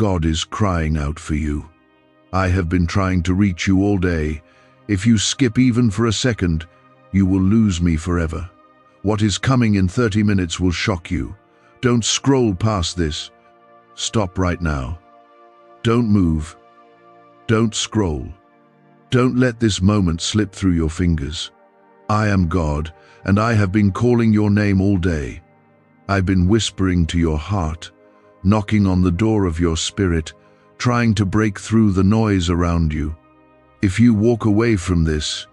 God is crying out for you. I have been trying to reach you all day. If you skip even for a second, you will lose me forever. What is coming in 30 minutes will shock you. Don't scroll past this. Stop right now. Don't move. Don't scroll. Don't let this moment slip through your fingers. I am God, and I have been calling your name all day. I've been whispering to your heart, knocking on the door of your spirit, trying to break through the noise around you. If you walk away from this,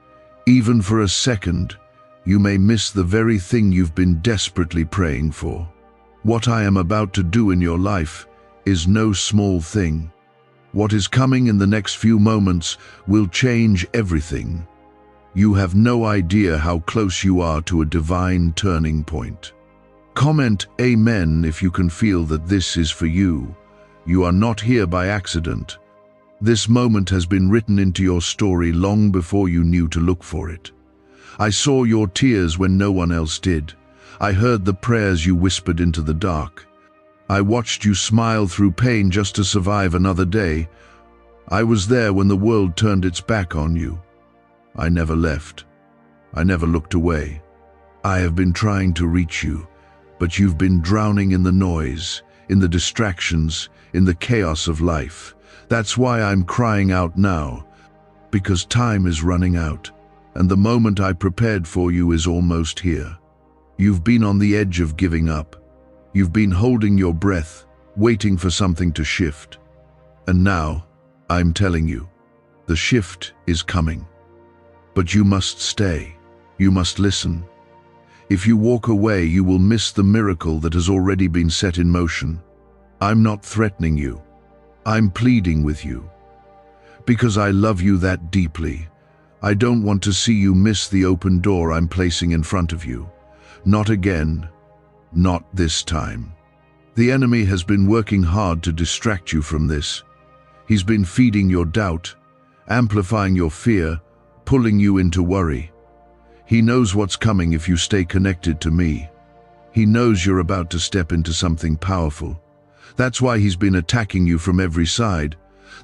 even for a second, you may miss the very thing you've been desperately praying for. What I am about to do in your life is no small thing. What is coming in the next few moments will change everything. You have no idea how close you are to a divine turning point. Comment Amen if you can feel that this is for you. You are not here by accident. This moment has been written into your story long before you knew to look for it. I saw your tears when no one else did. I heard the prayers you whispered into the dark. I watched you smile through pain just to survive another day. I was there when the world turned its back on you. I never left. I never looked away. I have been trying to reach you, but you've been drowning in the noise, in the distractions, in the chaos of life. That's why I'm crying out now, because time is running out, and the moment I prepared for you is almost here. You've been on the edge of giving up. You've been holding your breath, waiting for something to shift. And now, I'm telling you, the shift is coming. But you must stay. You must listen. If you walk away, you will miss the miracle that has already been set in motion. I'm not threatening you. I'm pleading with you. Because I love you that deeply. I don't want to see you miss the open door I'm placing in front of you. Not again. Not this time. The enemy has been working hard to distract you from this. He's been feeding your doubt, amplifying your fear, pulling you into worry. He knows what's coming if you stay connected to me. He knows you're about to step into something powerful. That's why he's been attacking you from every side.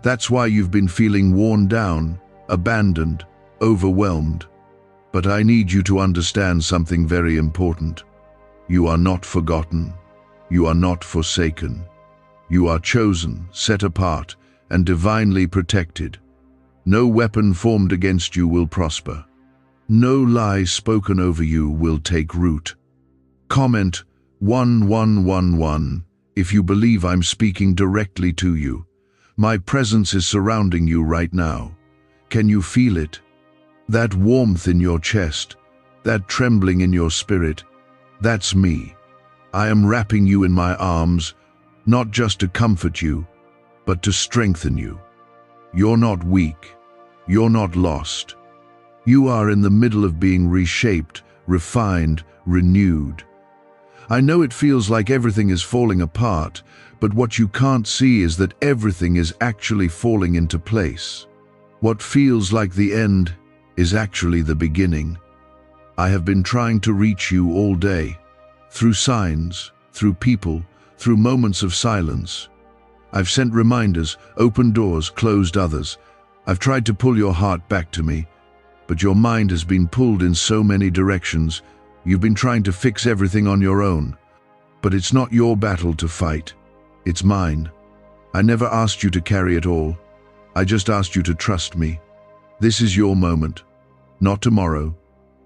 That's why you've been feeling worn down, abandoned, overwhelmed. But I need you to understand something very important. You are not forgotten. You are not forsaken. You are chosen, set apart, and divinely protected. No weapon formed against you will prosper. No lie spoken over you will take root. Comment 1111 if you believe I'm speaking directly to you. My presence is surrounding you right now. Can you feel it? That warmth in your chest, that trembling in your spirit, that's me. I am wrapping you in my arms, not just to comfort you, but to strengthen you. You're not weak. You're not lost. You are in the middle of being reshaped, refined, renewed. I know it feels like everything is falling apart, but what you can't see is that everything is actually falling into place. What feels like the end is actually the beginning. I have been trying to reach you all day, through signs, through people, through moments of silence. I've sent reminders, opened doors, closed others. I've tried to pull your heart back to me, but your mind has been pulled in so many directions. You've been trying to fix everything on your own. But it's not your battle to fight. It's mine. I never asked you to carry it all. I just asked you to trust me. This is your moment. Not tomorrow.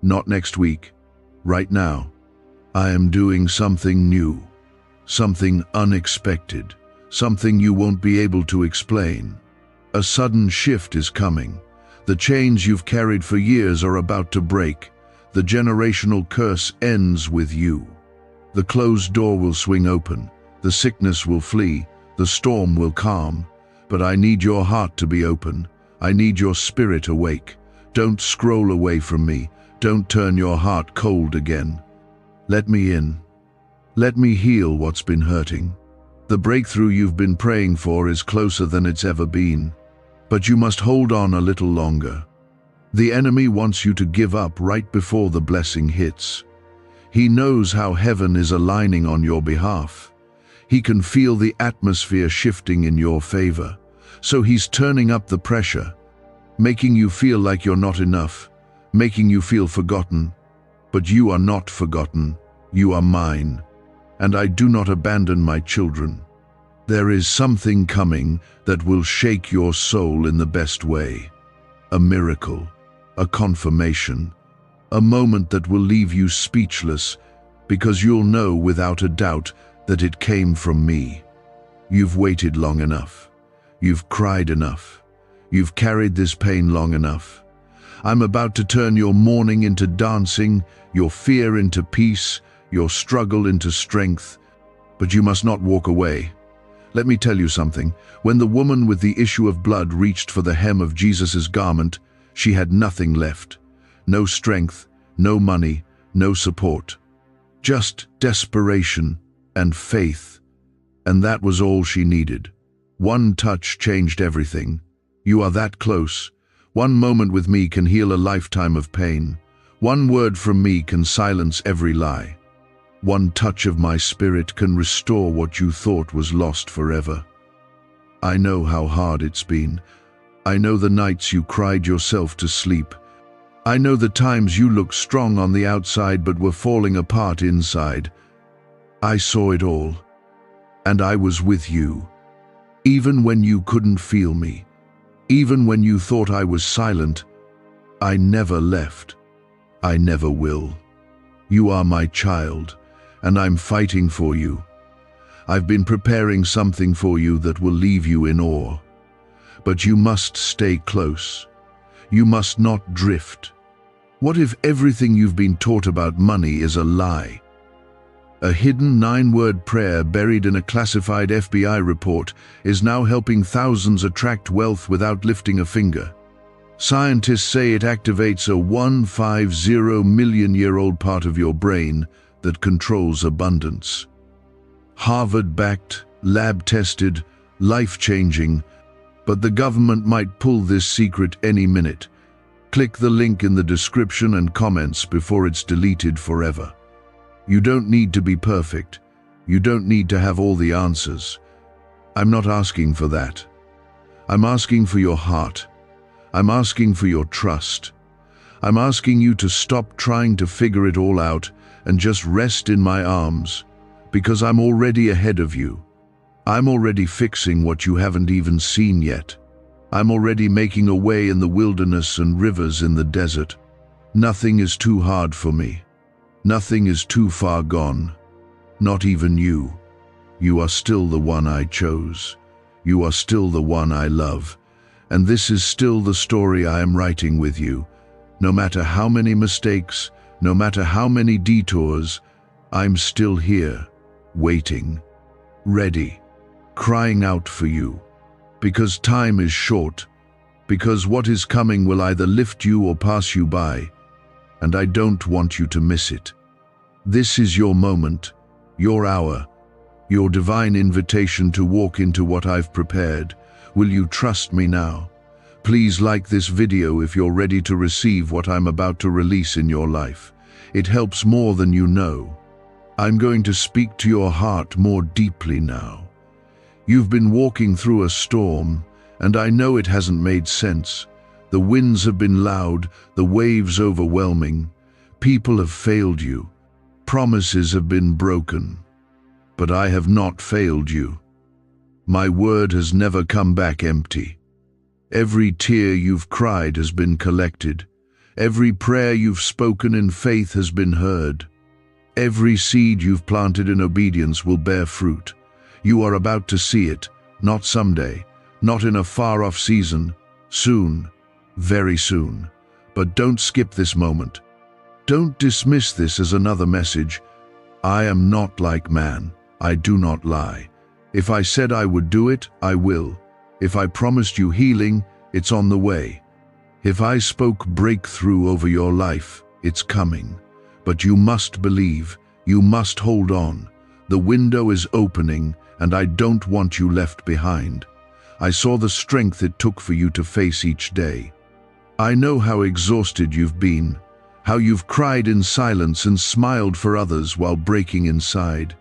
Not next week. Right now. I am doing something new. Something unexpected. Something you won't be able to explain. A sudden shift is coming. The chains you've carried for years are about to break. The generational curse ends with you. The closed door will swing open. The sickness will flee. The storm will calm. But I need your heart to be open. I need your spirit awake. Don't scroll away from me. Don't turn your heart cold again. Let me in. Let me heal what's been hurting. The breakthrough you've been praying for is closer than it's ever been. But you must hold on a little longer. The enemy wants you to give up right before the blessing hits. He knows how heaven is aligning on your behalf. He can feel the atmosphere shifting in your favor. So he's turning up the pressure, making you feel like you're not enough, making you feel forgotten. But you are not forgotten. You are mine. And I do not abandon my children. There is something coming that will shake your soul in the best way. A miracle, a confirmation, a moment that will leave you speechless, because you'll know without a doubt that it came from me. You've waited long enough. You've cried enough. You've carried this pain long enough. I'm about to turn your mourning into dancing, your fear into peace, your struggle into strength. But you must not walk away. Let me tell you something. When the woman with the issue of blood reached for the hem of Jesus' garment, she had nothing left. No strength, no money, no support. Just desperation and faith. And that was all she needed. One touch changed everything. You are that close. One moment with me can heal a lifetime of pain. One word from me can silence every lie. One touch of my spirit can restore what you thought was lost forever. I know how hard it's been. I know the nights you cried yourself to sleep. I know the times you looked strong on the outside but were falling apart inside. I saw it all, and I was with you. Even when you couldn't feel me, even when you thought I was silent, I never left. I never will. You are my child, and I'm fighting for you. I've been preparing something for you that will leave you in awe. But you must stay close. You must not drift. What if everything you've been taught about money is a lie? A hidden 9-word prayer buried in a classified FBI report is now helping thousands attract wealth without lifting a finger. Scientists say it activates a 150 million-year-old part of your brain that controls abundance. Harvard-backed, lab-tested, life-changing, but the government might pull this secret any minute. Click the link in the description and comments before it's deleted forever. You don't need to be perfect. You don't need to have all the answers. I'm not asking for that. I'm asking for your heart. I'm asking for your trust. I'm asking you to stop trying to figure it all out and just rest in my arms, because I'm already ahead of you. I'm already fixing what you haven't even seen yet. I'm already making a way in the wilderness and rivers in the desert. Nothing is too hard for me. Nothing is too far gone. Not even you. You are still the one I chose. You are still the one I love. And this is still the story I am writing with you. No matter how many mistakes, no matter how many detours, I'm still here, waiting, ready, crying out for you. Because time is short, because what is coming will either lift you or pass you by, and I don't want you to miss it. This is your moment, your hour, your divine invitation to walk into what I've prepared. Will you trust me now? Please like this video if you're ready to receive what I'm about to release in your life. It helps more than you know. I'm going to speak to your heart more deeply now. You've been walking through a storm, and I know it hasn't made sense. The winds have been loud, the waves overwhelming. People have failed you. Promises have been broken. But I have not failed you. My word has never come back empty. Every tear you've cried has been collected. Every prayer you've spoken in faith has been heard. Every seed you've planted in obedience will bear fruit. You are about to see it, not someday, not in a far-off season, soon, very soon. But don't skip this moment. Don't dismiss this as another message. I am not like man. I do not lie. If I said I would do it, I will. If I promised you healing, it's on the way. If I spoke breakthrough over your life, it's coming. But you must believe. You must hold on. The window is opening, and I don't want you left behind. I saw the strength it took for you to face each day. I know how exhausted you've been, how you've cried in silence and smiled for others while breaking inside.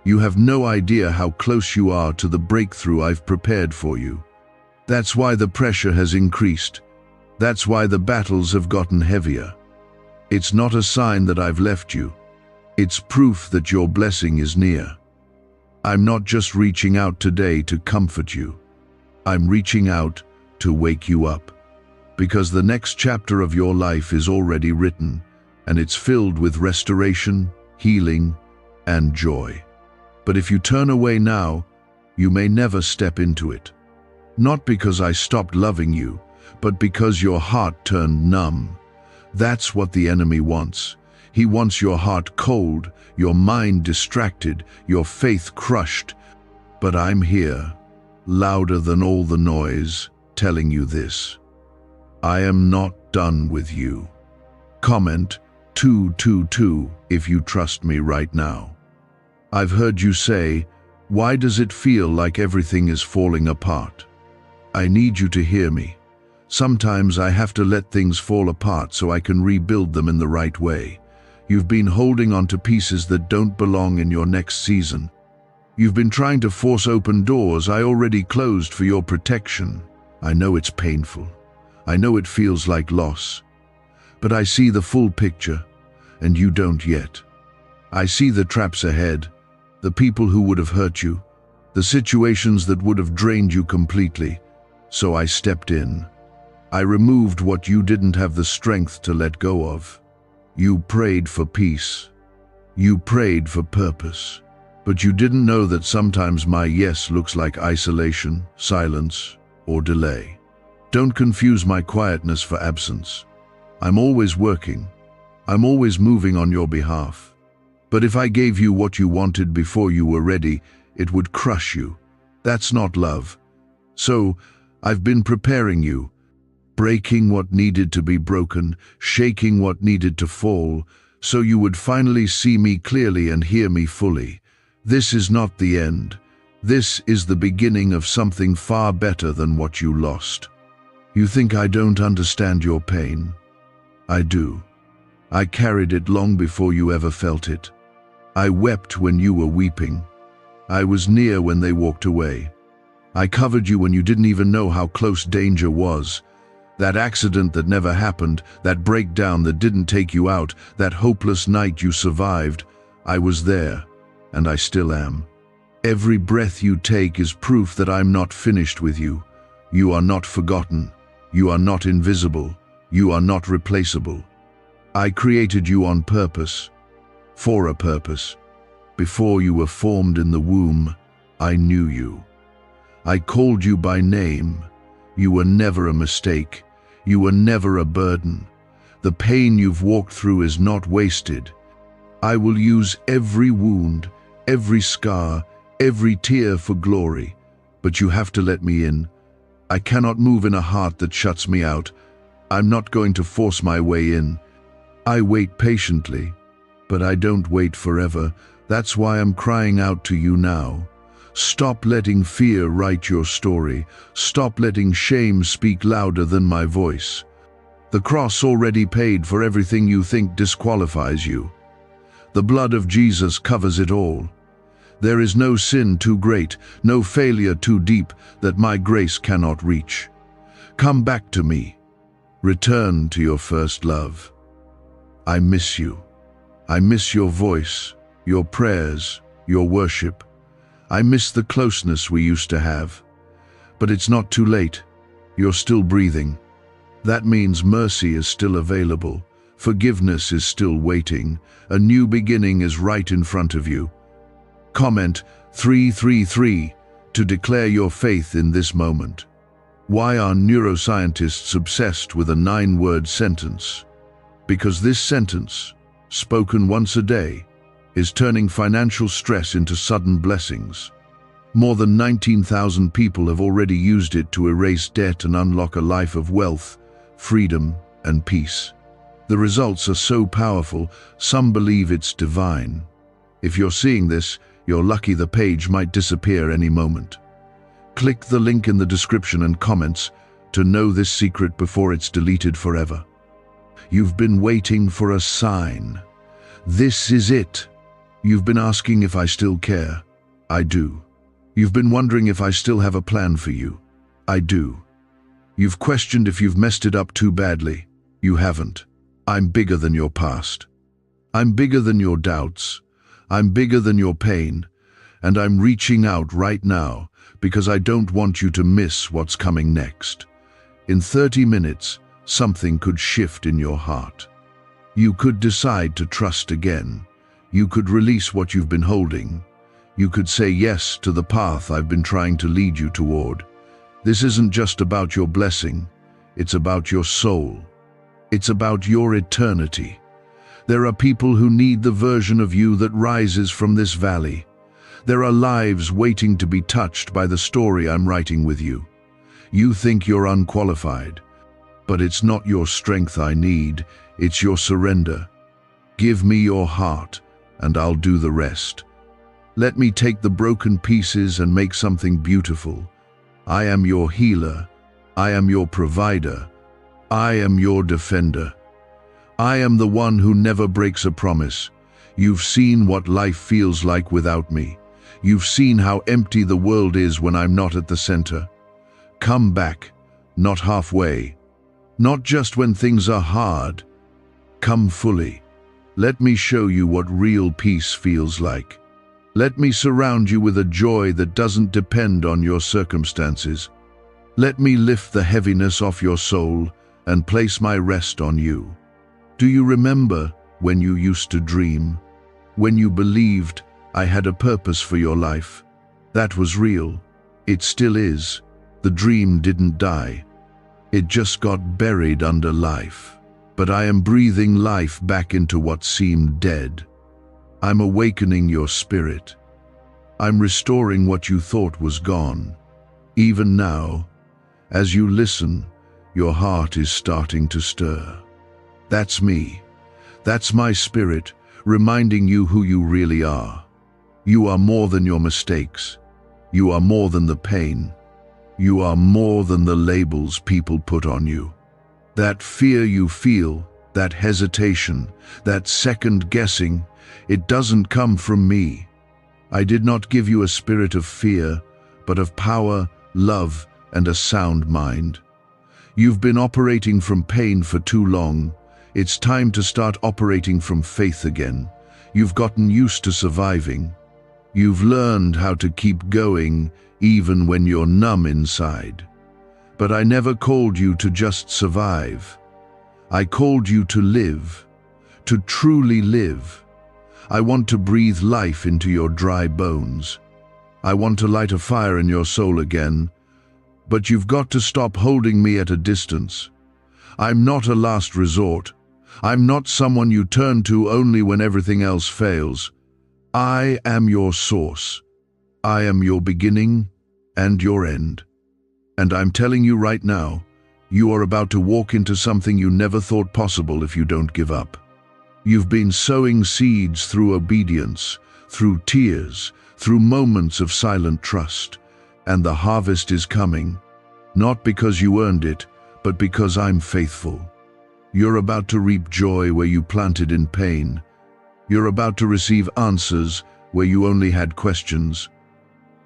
You have no idea how close you are to the breakthrough I've prepared for you. That's why the pressure has increased. That's why the battles have gotten heavier. It's not a sign that I've left you. It's proof that your blessing is near. I'm not just reaching out today to comfort you. I'm reaching out to wake you up. Because the next chapter of your life is already written, and it's filled with restoration, healing, and joy. But if you turn away now, you may never step into it. Not because I stopped loving you, but because your heart turned numb. That's what the enemy wants. He wants your heart cold, your mind distracted, your faith crushed. But I'm here, louder than all the noise, telling you this. I am not done with you. Comment 222 if you trust me right now. I've heard you say, why does it feel like everything is falling apart? I need you to hear me. Sometimes I have to let things fall apart so I can rebuild them in the right way. You've been holding on to pieces that don't belong in your next season. You've been trying to force open doors I already closed for your protection. I know it's painful. I know it feels like loss. But I see the full picture, and you don't yet. I see the traps ahead, the people who would have hurt you, the situations that would have drained you completely. So I stepped in. I removed what you didn't have the strength to let go of. You prayed for peace. You prayed for purpose. But you didn't know that sometimes my yes looks like isolation, silence, or delay. Don't confuse my quietness for absence. I'm always working. I'm always moving on your behalf. But if I gave you what you wanted before you were ready, it would crush you. That's not love. So, I've been preparing you, breaking what needed to be broken, shaking what needed to fall, so you would finally see me clearly and hear me fully. This is not the end. This is the beginning of something far better than what you lost. You think I don't understand your pain? I do. I carried it long before you ever felt it. I wept when you were weeping. I was near when they walked away. I covered you when you didn't even know how close danger was. That accident that never happened, that breakdown that didn't take you out, that hopeless night you survived, I was there, and I still am. Every breath you take is proof that I'm not finished with you. You are not forgotten. You are not invisible. You are not replaceable. I created you on purpose, for a purpose. Before you were formed in the womb, I knew you. I called you by name. You were never a mistake. You were never a burden. The pain you've walked through is not wasted. I will use every wound, every scar, every tear for glory. But you have to let me in. I cannot move in a heart that shuts me out. I'm not going to force my way in. I wait patiently, but I don't wait forever. That's why I'm crying out to you now. Stop letting fear write your story. Stop letting shame speak louder than my voice. The cross already paid for everything you think disqualifies you. The blood of Jesus covers it all. There is no sin too great, no failure too deep that my grace cannot reach. Come back to me. Return to your first love. I miss you. I miss your voice, your prayers, your worship. I miss the closeness we used to have. But it's not too late. You're still breathing. That means mercy is still available. Forgiveness is still waiting. A new beginning is right in front of you. Comment 333 to declare your faith in this moment. Why are neuroscientists obsessed with a 9-word sentence? Because this sentence, spoken once a day, is turning financial stress into sudden blessings. More than 19,000 people have already used it to erase debt and unlock a life of wealth, freedom, and peace. The results are so powerful, some believe it's divine. If you're seeing this, you're lucky. The page might disappear any moment. Click the link in the description and comments to know this secret before it's deleted forever. You've been waiting for a sign. This is it. You've been asking if I still care. I do. You've been wondering if I still have a plan for you. I do. You've questioned if you've messed it up too badly. You haven't. I'm bigger than your past. I'm bigger than your doubts. I'm bigger than your pain. And I'm reaching out right now because I don't want you to miss what's coming next. In 30 minutes, something could shift in your heart. You could decide to trust again. You could release what you've been holding. You could say yes to the path I've been trying to lead you toward. This isn't just about your blessing. It's about your soul. It's about your eternity. There are people who need the version of you that rises from this valley. There are lives waiting to be touched by the story I'm writing with you. You think you're unqualified, but it's not your strength I need, it's your surrender. Give me your heart, and I'll do the rest. Let me take the broken pieces and make something beautiful. I am your healer. I am your provider. I am your defender. I am the one who never breaks a promise. You've seen what life feels like without me. You've seen how empty the world is when I'm not at the center. Come back, not halfway, not just when things are hard. Come fully. Let me show you what real peace feels like. Let me surround you with a joy that doesn't depend on your circumstances. Let me lift the heaviness off your soul and place my rest on you. Do you remember when you used to dream? When you believed I had a purpose for your life? That was real. It still is. The dream didn't die. It just got buried under life. But I am breathing life back into what seemed dead. I'm awakening your spirit. I'm restoring what you thought was gone. Even now, as you listen, your heart is starting to stir. That's me. That's my spirit, reminding you who you really are. You are more than your mistakes. You are more than the pain. You are more than the labels people put on you. That fear you feel, that hesitation, that second guessing, it doesn't come from me. I did not give you a spirit of fear, but of power, love, and a sound mind. You've been operating from pain for too long. It's time to start operating from faith again. You've gotten used to surviving. You've learned how to keep going even when you're numb inside. But I never called you to just survive. I called you to live, to truly live. I want to breathe life into your dry bones. I want to light a fire in your soul again. But you've got to stop holding me at a distance. I'm not a last resort. I'm not someone you turn to only when everything else fails. I am your source. I am your beginning and your end. And I'm telling you right now, you are about to walk into something you never thought possible if you don't give up. You've been sowing seeds through obedience, through tears, through moments of silent trust. And the harvest is coming, not because you earned it, but because I'm faithful. You're about to reap joy where you planted in pain. You're about to receive answers where you only had questions.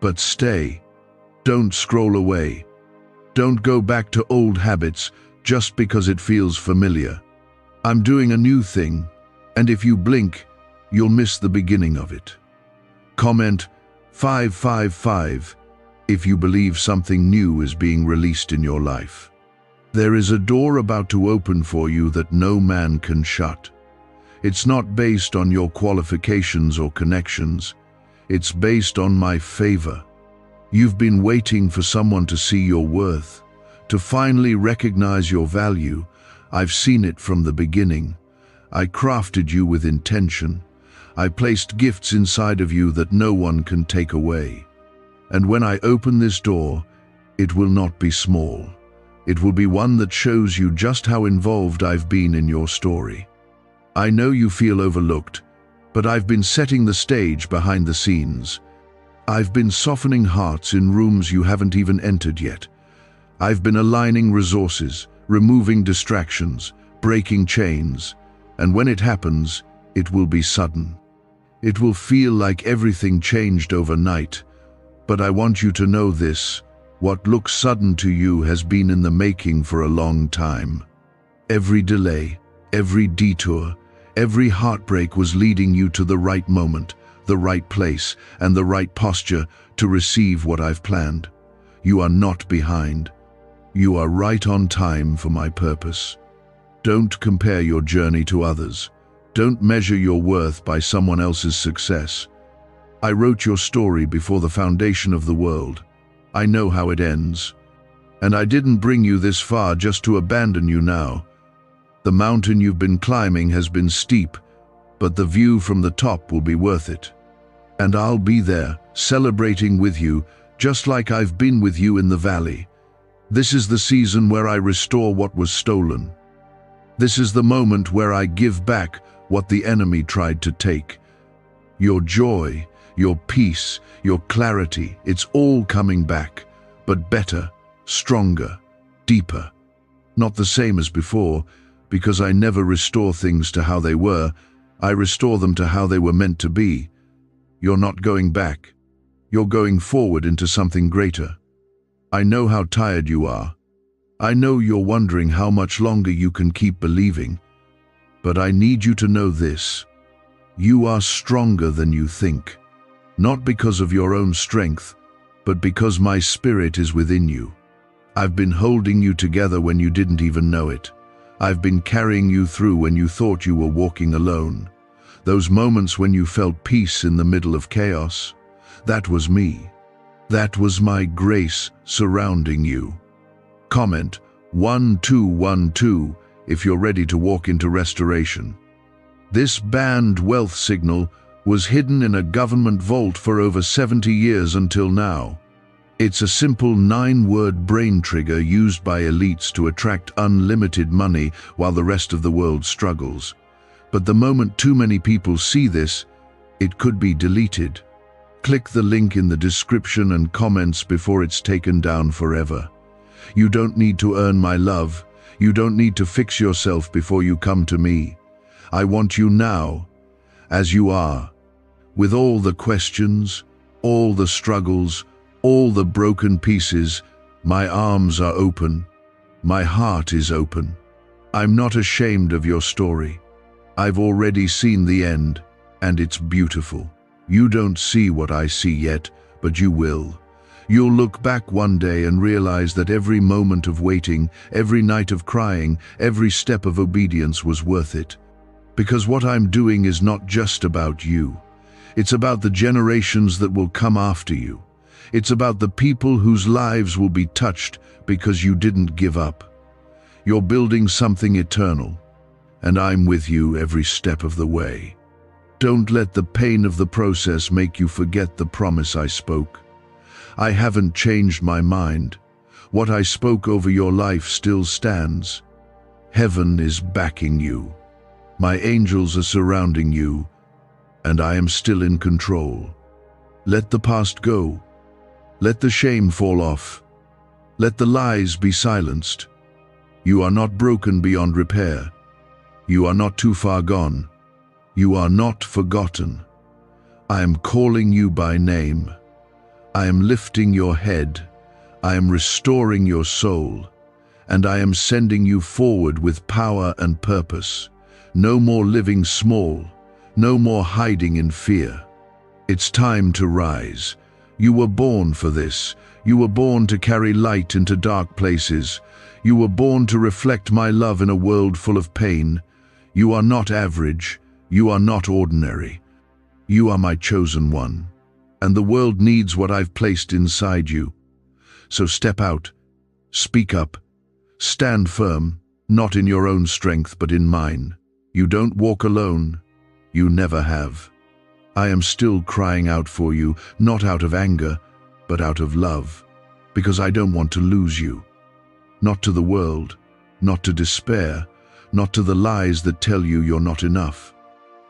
But stay. Don't scroll away. Don't go back to old habits just because it feels familiar. I'm doing a new thing, and if you blink, you'll miss the beginning of it. Comment 555 if you believe something new is being released in your life. There is a door about to open for you that no man can shut. It's not based on your qualifications or connections. It's based on my favor. You've been waiting for someone to see your worth, to finally recognize your value. I've seen it from the beginning. I crafted you with intention. I placed gifts inside of you that no one can take away. And when I open this door, it will not be small. It will be one that shows you just how involved I've been in your story. I know you feel overlooked, but I've been setting the stage behind the scenes. I've been softening hearts in rooms you haven't even entered yet. I've been aligning resources, removing distractions, breaking chains, and when it happens, it will be sudden. It will feel like everything changed overnight. But I want you to know this: what looks sudden to you has been in the making for a long time. Every delay, every detour, every heartbreak was leading you to the right moment, the right place, and the right posture to receive what I've planned. You are not behind. You are right on time for my purpose. Don't compare your journey to others. Don't measure your worth by someone else's success. I wrote your story before the foundation of the world. I know how it ends. And I didn't bring you this far just to abandon you now. The mountain you've been climbing has been steep, but the view from the top will be worth it. And I'll be there, celebrating with you, just like I've been with you in the valley. This is the season where I restore what was stolen. This is the moment where I give back what the enemy tried to take. Your joy, your peace, your clarity, it's all coming back, but better, stronger, deeper. Not the same as before, because I never restore things to how they were. I restore them to how they were meant to be. You're not going back. You're going forward into something greater. I know how tired you are. I know you're wondering how much longer you can keep believing. But I need you to know this: you are stronger than you think, not because of your own strength, but because my spirit is within you. I've been holding you together when you didn't even know it. I've been carrying you through when you thought you were walking alone. Those moments when you felt peace in the middle of chaos, that was me. That was my grace surrounding you. Comment 1212 if you're ready to walk into restoration. This banned wealth signal was hidden in a government vault for over 70 years until now. It's a simple 9-word brain trigger used by elites to attract unlimited money while the rest of the world struggles. But the moment too many people see this, it could be deleted. Click the link in the description and comments before it's taken down forever. You don't need to earn my love. You don't need to fix yourself before you come to me. I want you now, as you are, with all the questions, all the struggles, all the broken pieces. My arms are open. My heart is open. I'm not ashamed of your story. I've already seen the end, and it's beautiful. You don't see what I see yet, but you will. You'll look back one day and realize that every moment of waiting, every night of crying, every step of obedience was worth it. Because what I'm doing is not just about you. It's about the generations that will come after you. It's about the people whose lives will be touched because you didn't give up. You're building something eternal, and I'm with you every step of the way. Don't let the pain of the process make you forget the promise I spoke. I haven't changed my mind. What I spoke over your life still stands. Heaven is backing you. My angels are surrounding you, and I am still in control. Let the past go. Let the shame fall off. Let the lies be silenced. You are not broken beyond repair. You are not too far gone. You are not forgotten. I am calling you by name. I am lifting your head. I am restoring your soul. And I am sending you forward with power and purpose. No more living small. No more hiding in fear. It's time to rise. You were born for this. You were born to carry light into dark places. You were born to reflect my love in a world full of pain. You are not average. You are not ordinary. You are my chosen one. And the world needs what I've placed inside you. So step out. Speak up. Stand firm, not in your own strength, but in mine. You don't walk alone. You never have. I am still crying out for you, not out of anger, but out of love, because I don't want to lose you. Not to the world, not to despair, not to the lies that tell you you're not enough.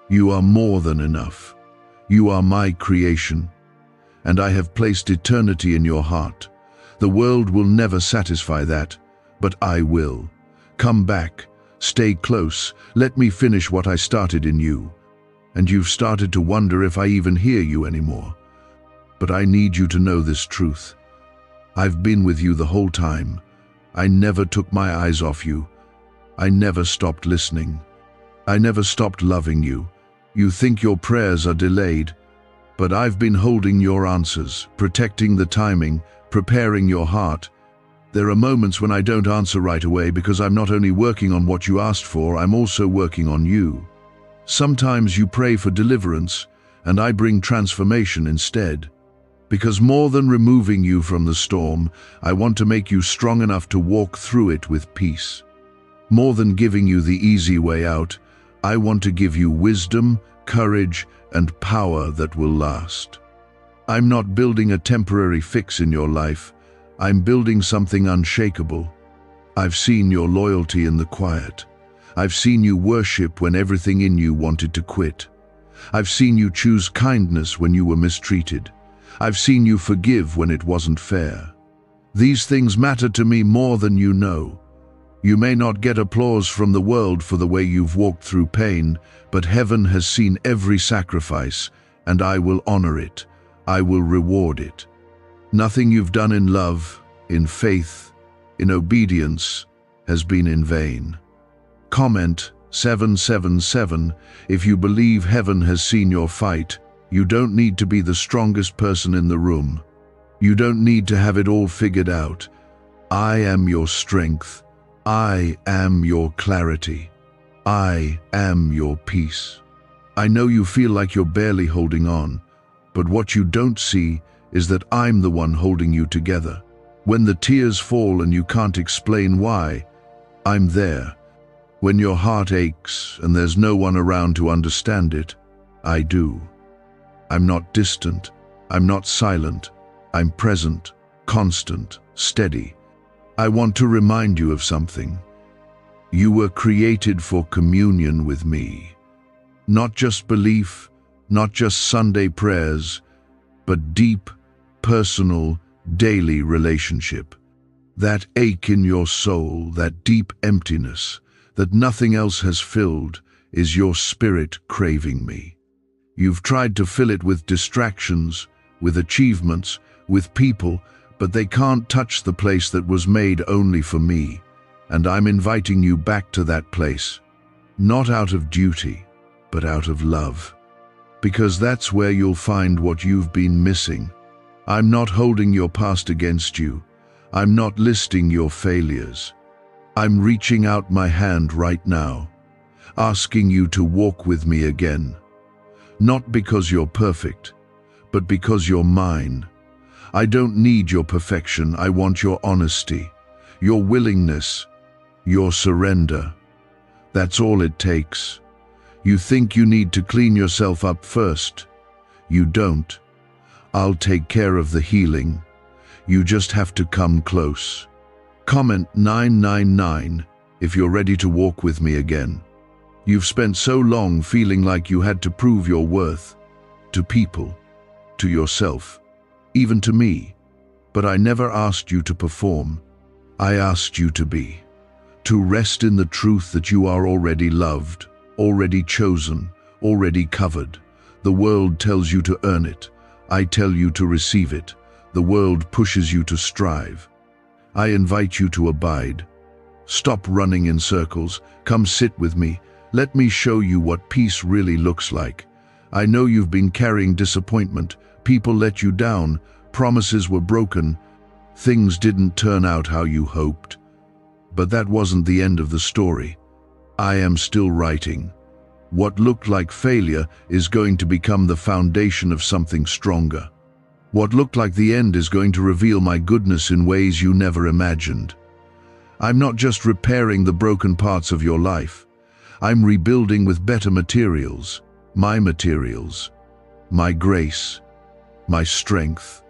You are more than enough. You are my creation, and I have placed eternity in your heart. The world will never satisfy that, but I will. Come back, stay close, let me finish what I started in you. and you've started to wonder if I even hear you anymore. But I need you to know this truth. I've been with you the whole time. I never took my eyes off you. I never stopped listening. I never stopped loving you. You think your prayers are delayed, but I've been holding your answers, protecting the timing, preparing your heart. There are moments when I don't answer right away because I'm not only working on what you asked for, I'm also working on you. Sometimes you pray for deliverance, and I bring transformation instead. Because more than removing you from the storm, I want to make you strong enough to walk through it with peace. More than giving you the easy way out, I want to give you wisdom, courage, and power that will last. I'm not building a temporary fix in your life. I'm building something unshakable. I've seen your loyalty in the quiet. I've seen you worship when everything in you wanted to quit. I've seen you choose kindness when you were mistreated. I've seen you forgive when it wasn't fair. These things matter to me more than you know. You may not get applause from the world for the way you've walked through pain, but heaven has seen every sacrifice, and I will honor it. I will reward it. Nothing you've done in love, in faith, in obedience, has been in vain. Comment 777 if you believe heaven has seen your fight. You don't need to be the strongest person in the room. You don't need to have it all figured out. I am your strength. I am your clarity. I am your peace. I know you feel like you're barely holding on, but what you don't see is that I'm the one holding you together. When the tears fall and you can't explain why, I'm there. When your heart aches and there's no one around to understand it, I do. I'm not distant. I'm not silent. I'm present, constant, steady. I want to remind you of something. You were created for communion with me. Not just belief, not just Sunday prayers, but deep, personal, daily relationship. That ache in your soul, that deep emptiness that nothing else has filled, is your spirit craving me. You've tried to fill it with distractions, with achievements, with people, but they can't touch the place that was made only for me. And I'm inviting you back to that place, not out of duty, but out of love. Because that's where you'll find what you've been missing. I'm not holding your past against you. I'm not listing your failures. I'm reaching out my hand right now, asking you to walk with me again. Not because you're perfect, but because you're mine. I don't need your perfection. I want your honesty, your willingness, your surrender. That's all it takes. You think you need to clean yourself up first. You don't. I'll take care of the healing. You just have to come close. Comment 999 if you're ready to walk with me again. You've spent so long feeling like you had to prove your worth to people, to yourself, even to me. But I never asked you to perform. I asked you to be. To rest in the truth that you are already loved, already chosen, already covered. The world tells you to earn it. I tell you to receive it. The world pushes you to strive. I invite you to abide. Stop running in circles. Come sit with me. Let me show you what peace really looks like. I know you've been carrying disappointment. People let you down. Promises were broken. Things didn't turn out how you hoped. But that wasn't the end of the story. I am still writing. What looked like failure is going to become the foundation of something stronger. What looked like the end is going to reveal my goodness in ways you never imagined. I'm not just repairing the broken parts of your life. I'm rebuilding with better materials, my grace, my strength,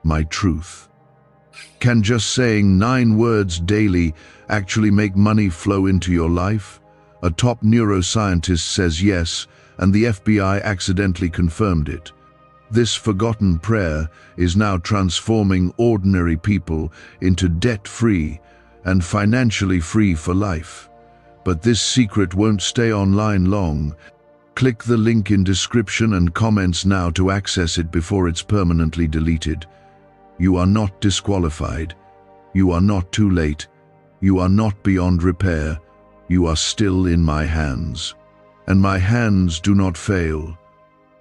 my truth. Can just saying 9 words daily actually make money flow into your life? A top neuroscientist says yes, and the FBI accidentally confirmed it. This forgotten prayer is now transforming ordinary people into debt-free and financially free for life. But this secret won't stay online long. Click the link in description and comments now to access it before it's permanently deleted. You are not disqualified. You are not too late. You are not beyond repair. You are still in my hands. And my hands do not fail.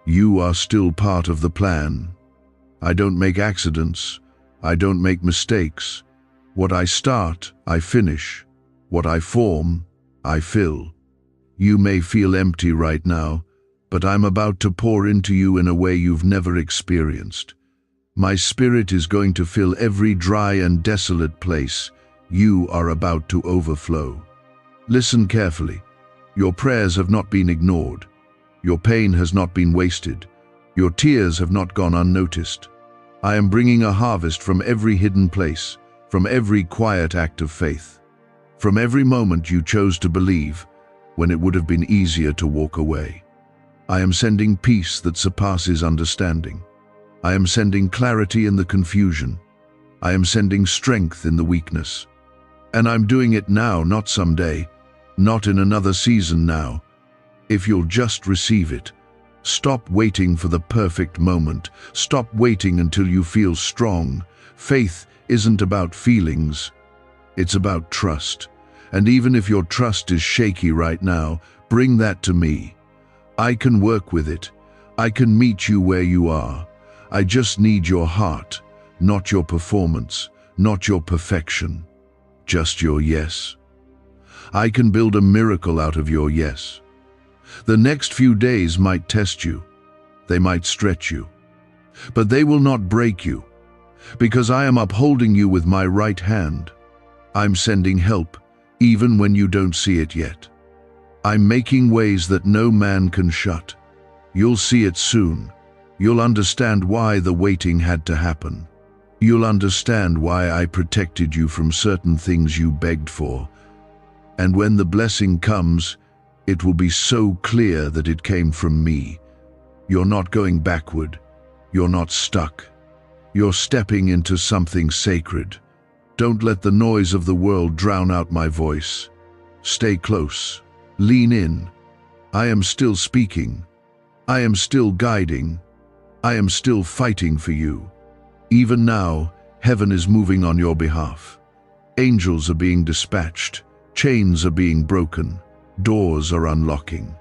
You are still part of the plan. I don't make accidents. I don't make mistakes. What I start, I finish. What I form, I fill. You may feel empty right now, but I'm about to pour into you in a way you've never experienced. My spirit is going to fill every dry and desolate place. You are about to overflow. Listen carefully. Your prayers have not been ignored. Your pain has not been wasted. Your tears have not gone unnoticed. I am bringing a harvest from every hidden place, from every quiet act of faith, from every moment you chose to believe when it would have been easier to walk away. I am sending peace that surpasses understanding. I am sending clarity in the confusion. I am sending strength in the weakness. And I'm doing it now, not someday, not in another season now. If you'll just receive it, stop waiting for the perfect moment. Stop waiting until you feel strong. Faith isn't about feelings. It's about trust. And even if your trust is shaky right now, bring that to me. I can work with it. I can meet you where you are. I just need your heart, not your performance, not your perfection, just your yes. I can build a miracle out of your yes. The next few days might test you. They might stretch you. But they will not break you, because I am upholding you with my right hand. I'm sending help, even when you don't see it yet. I'm making ways that no man can shut. You'll see it soon. You'll understand why the waiting had to happen. You'll understand why I protected you from certain things you begged for. And when the blessing comes, it will be so clear that it came from me. You're not going backward. You're not stuck. You're stepping into something sacred. Don't let the noise of the world drown out my voice. Stay close. Lean in. I am still speaking. I am still guiding. I am still fighting for you. Even now, heaven is moving on your behalf. Angels are being dispatched. Chains are being broken. Doors are unlocking.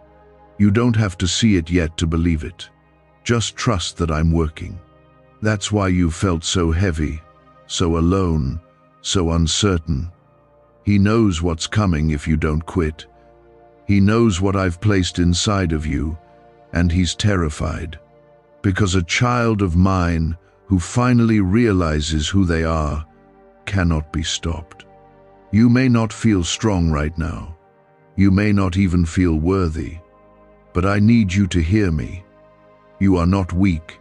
You don't have to see it yet to believe it. Just trust that I'm working. That's why you felt so heavy, so alone, so uncertain. He knows what's coming if you don't quit. He knows what I've placed inside of you, and he's terrified. Because a child of mine who finally realizes who they are cannot be stopped. You may not feel strong right now. You may not even feel worthy. But I need you to hear me. You are not weak.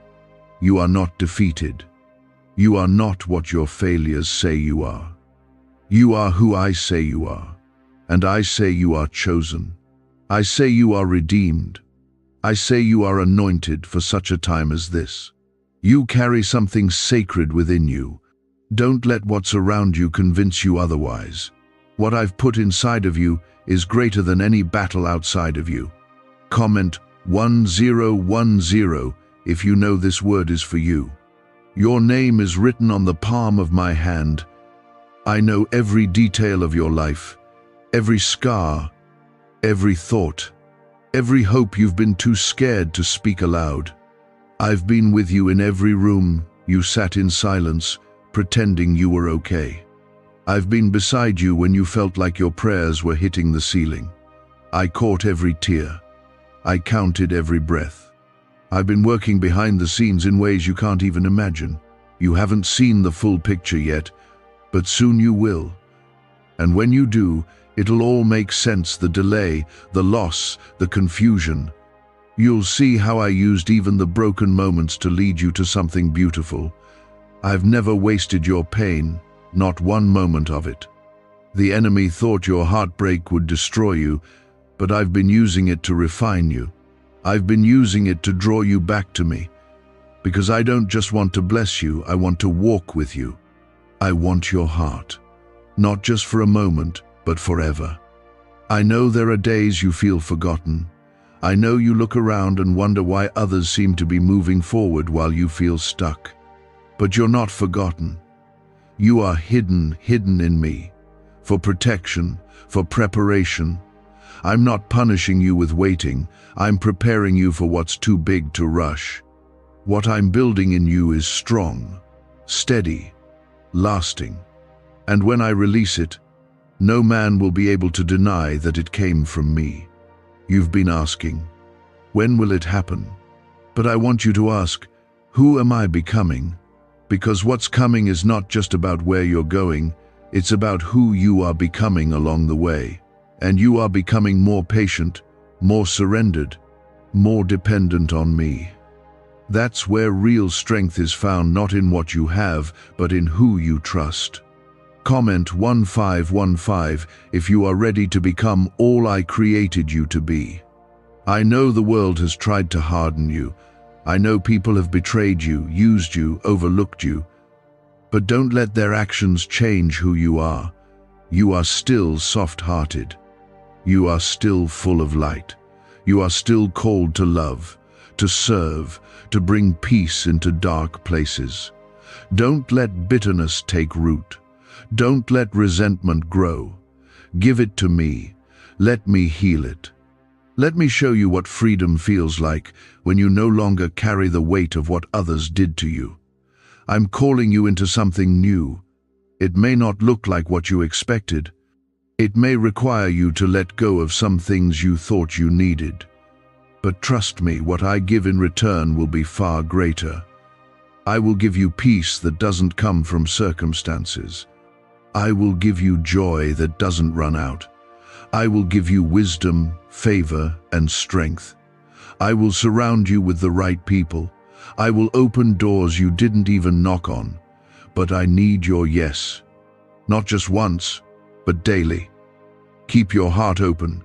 You are not defeated. You are not what your failures say you are. You are who I say you are. And I say you are chosen. I say you are redeemed. I say you are anointed for such a time as this. You carry something sacred within you. Don't let what's around you convince you otherwise. What I've put inside of you is greater than any battle outside of you. Comment 1010 if you know this word is for you. Your name is written on the palm of my hand. I know every detail of your life, every scar, every thought, every hope you've been too scared to speak aloud. I've been with you in every room you sat in silence, pretending you were okay. I've been beside you when you felt like your prayers were hitting the ceiling. I caught every tear. I counted every breath. I've been working behind the scenes in ways you can't even imagine. You haven't seen the full picture yet, but soon you will. And when you do, it'll all make sense, the delay, the loss, the confusion. You'll see how I used even the broken moments to lead you to something beautiful. I've never wasted your pain, not one moment of it. The enemy thought your heartbreak would destroy you, but I've been using it to refine you. I've been using it to draw you back to me. Because I don't just want to bless you, I want to walk with you. I want your heart. Not just for a moment, but forever. I know there are days you feel forgotten. I know you look around and wonder why others seem to be moving forward while you feel stuck. But you're not forgotten. You are hidden in me. For protection, for preparation. I'm not punishing you with waiting. I'm preparing you for what's too big to rush. What I'm building in you is strong, steady, lasting. And when I release it, no man will be able to deny that it came from me. You've been asking, when will it happen? But I want you to ask, who am I becoming? Because what's coming is not just about where you're going, it's about who you are becoming along the way. And you are becoming more patient, more surrendered, more dependent on me. That's where real strength is found, not in what you have, but in who you trust. Comment 1515 if you are ready to become all I created you to be. I know the world has tried to harden you. I know people have betrayed you, used you, overlooked you. But don't let their actions change who you are. You are still soft-hearted. You are still full of light. You are still called to love, to serve, to bring peace into dark places. Don't let bitterness take root. Don't let resentment grow. Give it to me. Let me heal it. Let me show you what freedom feels like when you no longer carry the weight of what others did to you. I'm calling you into something new. It may not look like what you expected. It may require you to let go of some things you thought you needed. But trust me, what I give in return will be far greater. I will give you peace that doesn't come from circumstances. I will give you joy that doesn't run out. I will give you wisdom, favor, and strength. I will surround you with the right people. I will open doors you didn't even knock on. But I need your yes. Not just once, but daily. Keep your heart open.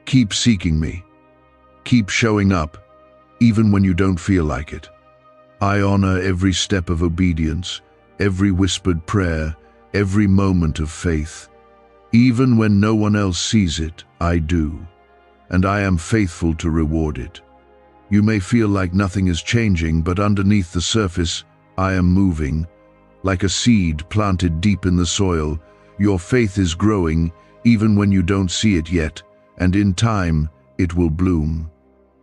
Keep seeking me. Keep showing up, even when you don't feel like it. I honor every step of obedience, every whispered prayer, every moment of faith. Even when no one else sees it, I do. And I am faithful to reward it. You may feel like nothing is changing, but underneath the surface, I am moving. Like a seed planted deep in the soil, your faith is growing, even when you don't see it yet, and in time, it will bloom.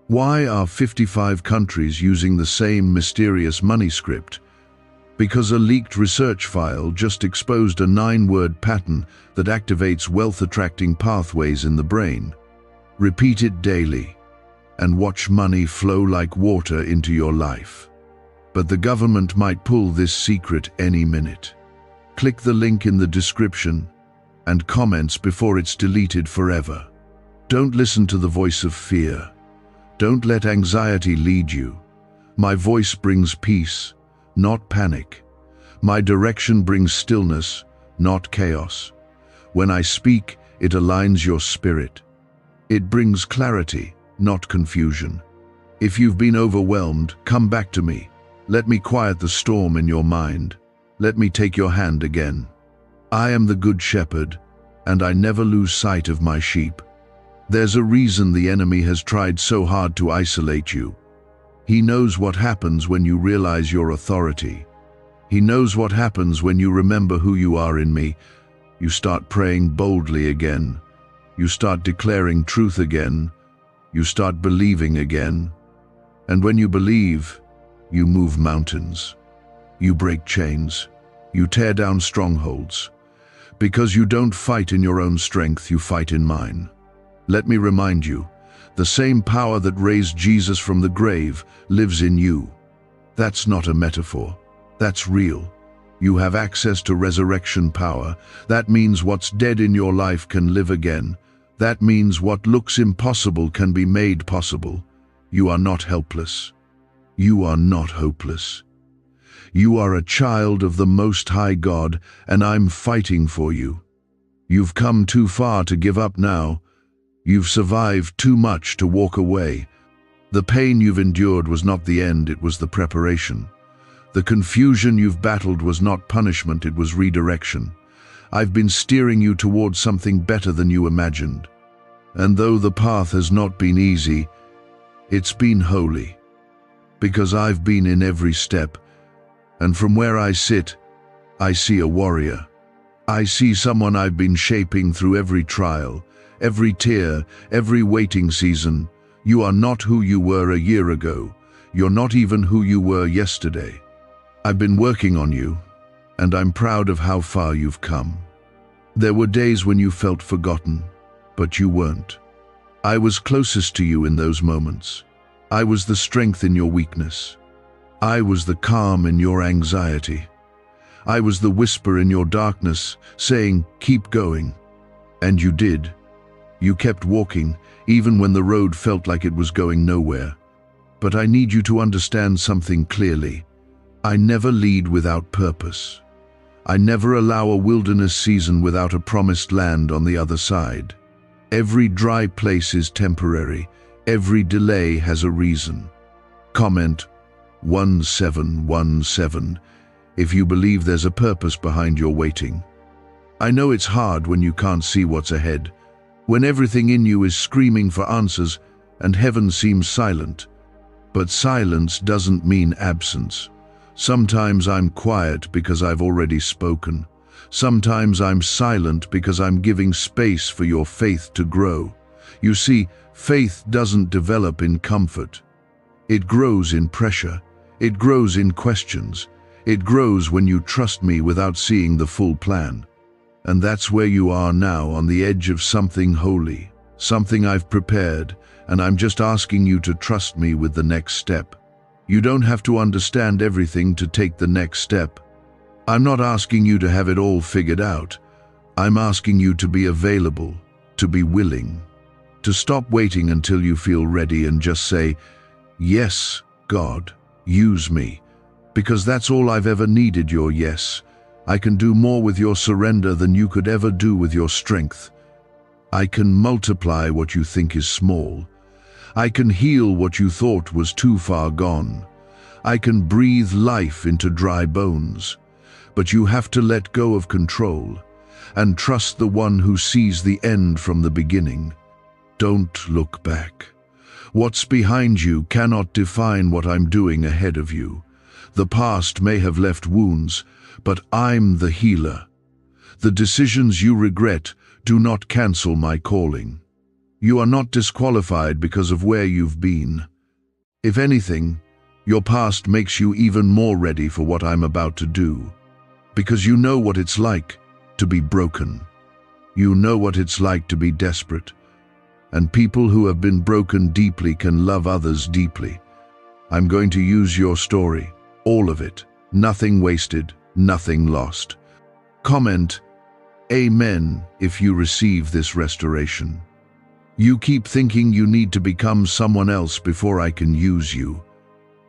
Why are 55 countries using the same mysterious money script? Because a leaked research file just exposed a 9-word pattern that activates wealth-attracting pathways in the brain. Repeat it daily, and watch money flow like water into your life. But the government might pull this secret any minute. Click the link in the description and comments before it's deleted forever. Don't listen to the voice of fear. Don't let anxiety lead you. My voice brings peace, not panic. My direction brings stillness, not chaos. When I speak, it aligns your spirit. It brings clarity, not confusion. If you've been overwhelmed, come back to me. Let me quiet the storm in your mind. Let me take your hand again. I am the good shepherd, and I never lose sight of my sheep. There's a reason the enemy has tried so hard to isolate you. He knows what happens when you realize your authority. He knows what happens when you remember who you are in me. You start praying boldly again. You start declaring truth again. You start believing again. And when you believe, you move mountains. You break chains. You tear down strongholds. Because you don't fight in your own strength, you fight in mine. Let me remind you, the same power that raised Jesus from the grave lives in you. That's not a metaphor. That's real. You have access to resurrection power. That means what's dead in your life can live again. That means what looks impossible can be made possible. You are not helpless. You are not hopeless. You are a child of the Most High God, and I'm fighting for you. You've come too far to give up now. You've survived too much to walk away. The pain you've endured was not the end, it was the preparation. The confusion you've battled was not punishment, it was redirection. I've been steering you towards something better than you imagined. And though the path has not been easy, It's been holy, because I've been in every step, and from where I sit, I see a warrior. I see someone I've been shaping through every trial, every tear, every waiting season. You are not who you were a year ago. You're not even who you were yesterday. I've been working on you, and I'm proud of how far you've come. There were days when you felt forgotten, but you weren't. I was closest to you in those moments. I was the strength in your weakness. I was the calm in your anxiety. I was the whisper in your darkness, saying, "Keep going." And you did. You kept walking, even when the road felt like it was going nowhere. But I need you to understand something clearly. I never lead without purpose. I never allow a wilderness season without a promised land on the other side. Every dry place is temporary. Every delay has a reason. Comment 1717 if you believe there's a purpose behind your waiting. I know it's hard when you can't see what's ahead, when everything in you is screaming for answers and heaven seems silent. But silence doesn't mean absence. Sometimes I'm quiet because I've already spoken. Sometimes I'm silent because I'm giving space for your faith to grow. You see, faith doesn't develop in comfort. It grows in pressure. It grows in questions. It grows when you trust me without seeing the full plan. And that's where you are now, on the edge of something holy, something I've prepared, and I'm just asking you to trust me with the next step. You don't have to understand everything to take the next step. I'm not asking you to have it all figured out. I'm asking you to be available, to be willing, to stop waiting until you feel ready and just say, "Yes, God, use me." Because that's all I've ever needed, your yes. I can do more with your surrender than you could ever do with your strength. I can multiply what you think is small. I can heal what you thought was too far gone. I can breathe life into dry bones. But you have to let go of control and trust the one who sees the end from the beginning. Don't look back. What's behind you cannot define what I'm doing ahead of you. The past may have left wounds, but I'm the healer. The decisions you regret do not cancel my calling. You are not disqualified because of where you've been. If anything, your past makes you even more ready for what I'm about to do. Because you know what it's like to be broken. You know what it's like to be desperate. And people who have been broken deeply can love others deeply. I'm going to use your story, all of it, nothing wasted, nothing lost. Comment, "Amen," if you receive this restoration. You keep thinking you need to become someone else before I can use you.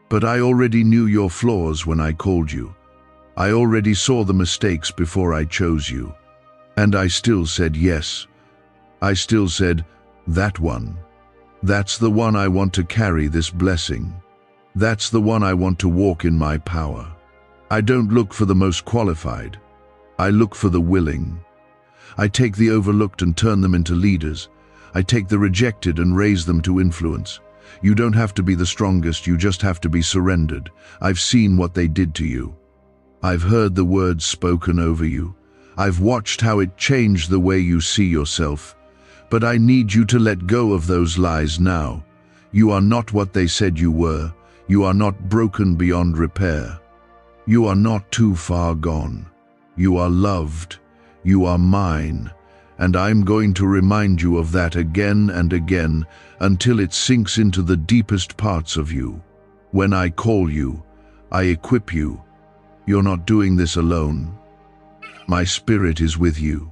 But I already knew your flaws when I called you. I already saw the mistakes before I chose you. And I still said yes. I still said, "That one. That's the one I want to carry this blessing. That's the one I want to walk in my power." I don't look for the most qualified. I look for the willing. I take the overlooked and turn them into leaders. I take the rejected and raise them to influence. You don't have to be the strongest, you just have to be surrendered. I've seen what they did to you. I've heard the words spoken over you. I've watched how it changed the way you see yourself. But I need you to let go of those lies now. You are not what they said you were. You are not broken beyond repair. You are not too far gone. You are loved. You are mine. And I'm going to remind you of that again and again until it sinks into the deepest parts of you. When I call you, I equip you. You're not doing this alone. My spirit is with you.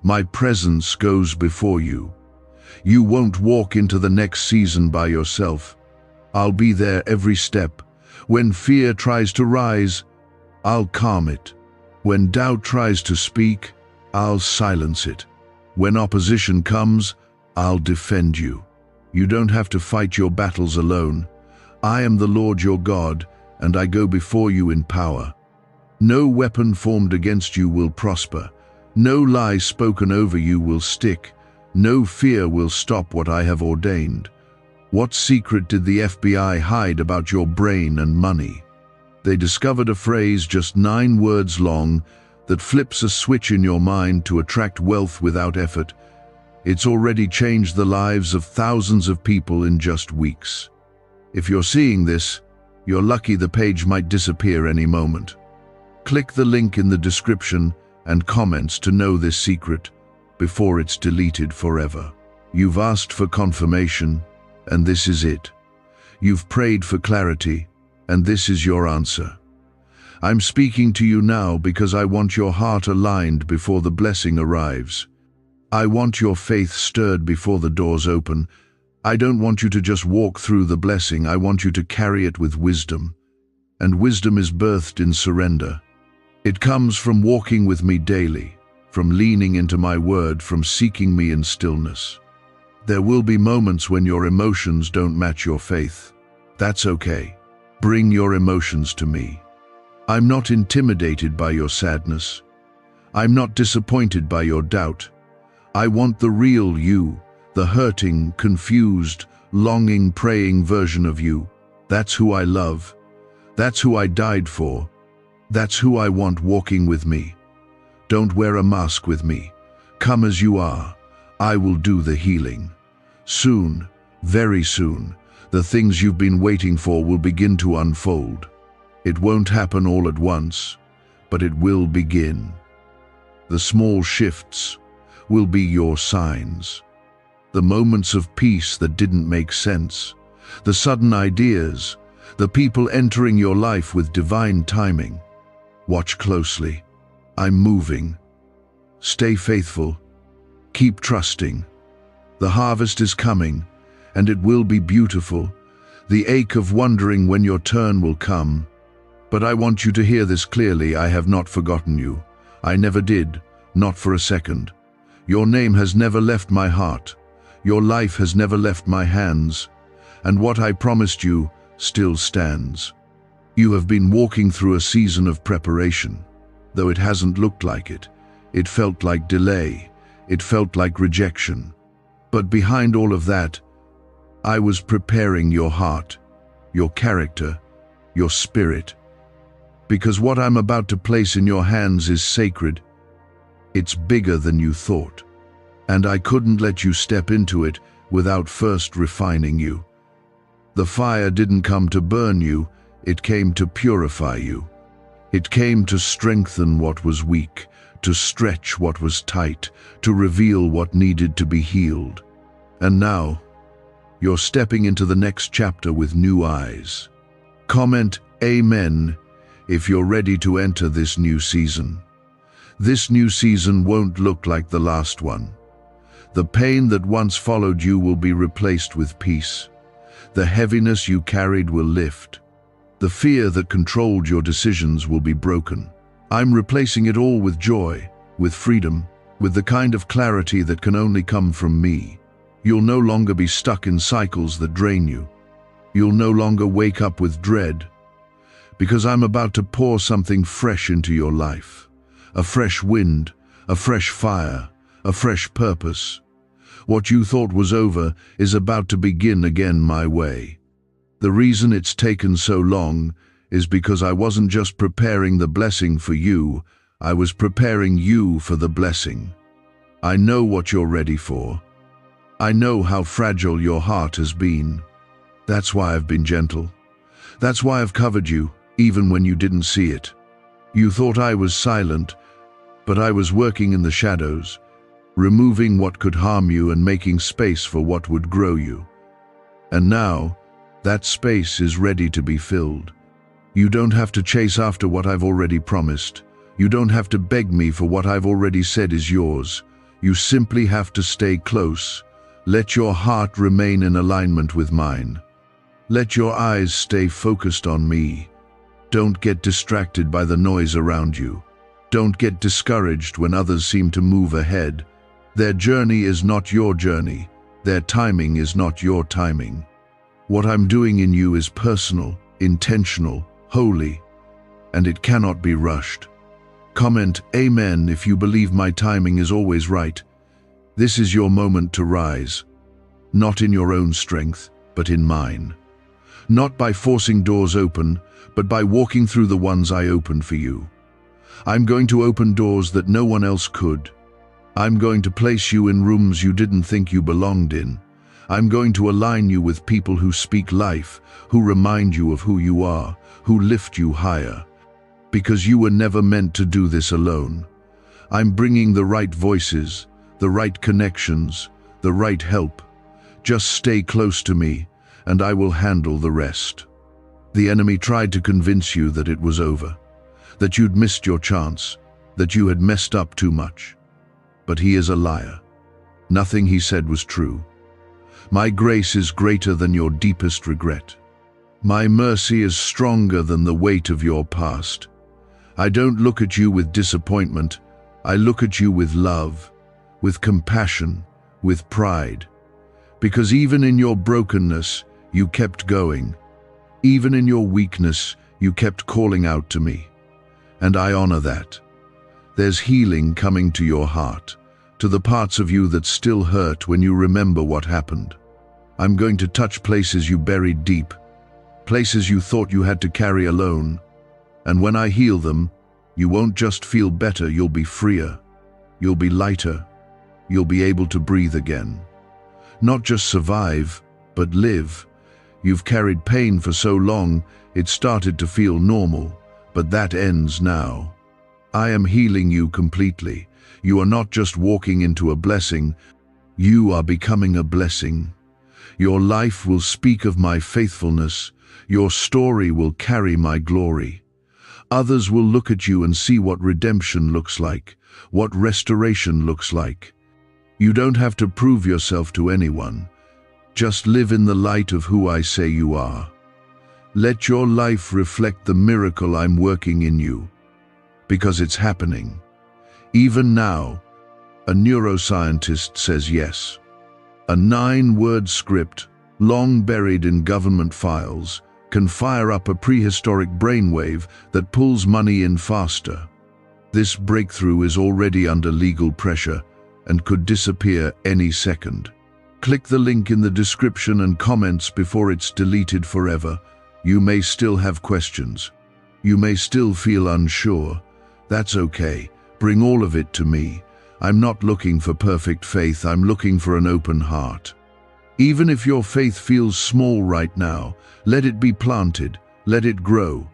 My presence goes before you. You won't walk into the next season by yourself. I'll be there every step. When fear tries to rise, I'll calm it. When doubt tries to speak, I'll silence it. When opposition comes, I'll defend you. You don't have to fight your battles alone. I am the Lord your God, and I go before you in power. No weapon formed against you will prosper. No lie spoken over you will stick. No fear will stop what I have ordained. What secret did the FBI hide about your brain and money? They discovered a phrase just 9 words long that flips a switch in your mind to attract wealth without effort. It's already changed the lives of thousands of people in just weeks. If you're seeing this, you're lucky. The page might disappear any moment. Click the link in the description and comments to know this secret before it's deleted forever. You've asked for confirmation, and this is it. You've prayed for clarity, and this is your answer. I'm speaking to you now because I want your heart aligned before the blessing arrives. I want your faith stirred before the doors open. I don't want you to just walk through the blessing. I want you to carry it with wisdom. And wisdom is birthed in surrender. It comes from walking with me daily, from leaning into my word, from seeking me in stillness. There will be moments when your emotions don't match your faith. That's okay. Bring your emotions to me. I'm not intimidated by your sadness. I'm not disappointed by your doubt. I want the real you, the hurting, confused, longing, praying version of you. That's who I love. That's who I died for. That's who I want walking with me. Don't wear a mask with me. Come as you are. I will do the healing. Soon, very soon, the things you've been waiting for will begin to unfold. It won't happen all at once, but it will begin. The small shifts will be your signs. The moments of peace that didn't make sense. The sudden ideas. The people entering your life with divine timing. Watch closely. I'm moving. Stay faithful. Keep trusting. The harvest is coming, and it will be beautiful. The ache of wondering when your turn will come. But I want you to hear this clearly. I have not forgotten you. I never did, not for a second. Your name has never left my heart. Your life has never left my hands. And what I promised you still stands. You have been walking through a season of preparation. Though it hasn't looked like it. It felt like delay. It felt like rejection. But behind all of that, I was preparing your heart, your character, your spirit. Because what I'm about to place in your hands is sacred. It's bigger than you thought. And I couldn't let you step into it without first refining you. The fire didn't come to burn you, it came to purify you. It came to strengthen what was weak, to stretch what was tight, to reveal what needed to be healed. And now, you're stepping into the next chapter with new eyes. Comment Amen if you're ready to enter this new season. This new season won't look like the last one. The pain that once followed you will be replaced with peace. The heaviness you carried will lift. The fear that controlled your decisions will be broken. I'm replacing it all with joy, with freedom, with the kind of clarity that can only come from me. You'll no longer be stuck in cycles that drain you. You'll no longer wake up with dread, because I'm about to pour something fresh into your life. A fresh wind, a fresh fire, a fresh purpose. What you thought was over is about to begin again my way. The reason it's taken so long is because I wasn't just preparing the blessing for you, I was preparing you for the blessing. I know what you're ready for. I know how fragile your heart has been. That's why I've been gentle. That's why I've covered you, even when you didn't see it. You thought I was silent, but I was working in the shadows, removing what could harm you and making space for what would grow you. And now, that space is ready to be filled. You don't have to chase after what I've already promised. You don't have to beg me for what I've already said is yours. You simply have to stay close. Let your heart remain in alignment with mine. Let your eyes stay focused on me. Don't get distracted by the noise around you. Don't get discouraged when others seem to move ahead. Their journey is not your journey. Their timing is not your timing. What I'm doing in you is personal, intentional, holy, and it cannot be rushed. Comment Amen if you believe my timing is always right. This is your moment to rise, not in your own strength, but in mine. Not by forcing doors open, but by walking through the ones I opened for you. I'm going to open doors that no one else could. I'm going to place you in rooms you didn't think you belonged in. I'm going to align you with people who speak life, who remind you of who you are, who lift you higher. Because you were never meant to do this alone. I'm bringing the right voices, the right connections, the right help. Just stay close to me, and I will handle the rest. The enemy tried to convince you that it was over, that you'd missed your chance, that you had messed up too much. But he is a liar. Nothing he said was true. My grace is greater than your deepest regret. My mercy is stronger than the weight of your past. I don't look at you with disappointment. I look at you with love, with compassion, with pride. Because even in your brokenness, you kept going. Even in your weakness, you kept calling out to me. And I honor that. There's healing coming to your heart, to the parts of you that still hurt when you remember what happened. I'm going to touch places you buried deep, places you thought you had to carry alone. And when I heal them, you won't just feel better, you'll be freer. You'll be lighter. You'll be able to breathe again. Not just survive, but live. You've carried pain for so long, it started to feel normal, but that ends now. I am healing you completely. You are not just walking into a blessing, you are becoming a blessing. Your life will speak of my faithfulness. Your story will carry my glory. Others will look at you and see what redemption looks like, what restoration looks like. You don't have to prove yourself to anyone. Just live in the light of who I say you are. Let your life reflect the miracle I'm working in you. Because it's happening. Even now, a neuroscientist says yes. A 9-word script, long buried in government files, can fire up a prehistoric brainwave that pulls money in faster. This breakthrough is already under legal pressure and could disappear any second. Click the link in the description and comments before it's deleted forever. You may still have questions. You may still feel unsure. That's okay. Bring all of it to me. I'm not looking for perfect faith, I'm looking for an open heart. Even if your faith feels small right now, let it be planted, let it grow.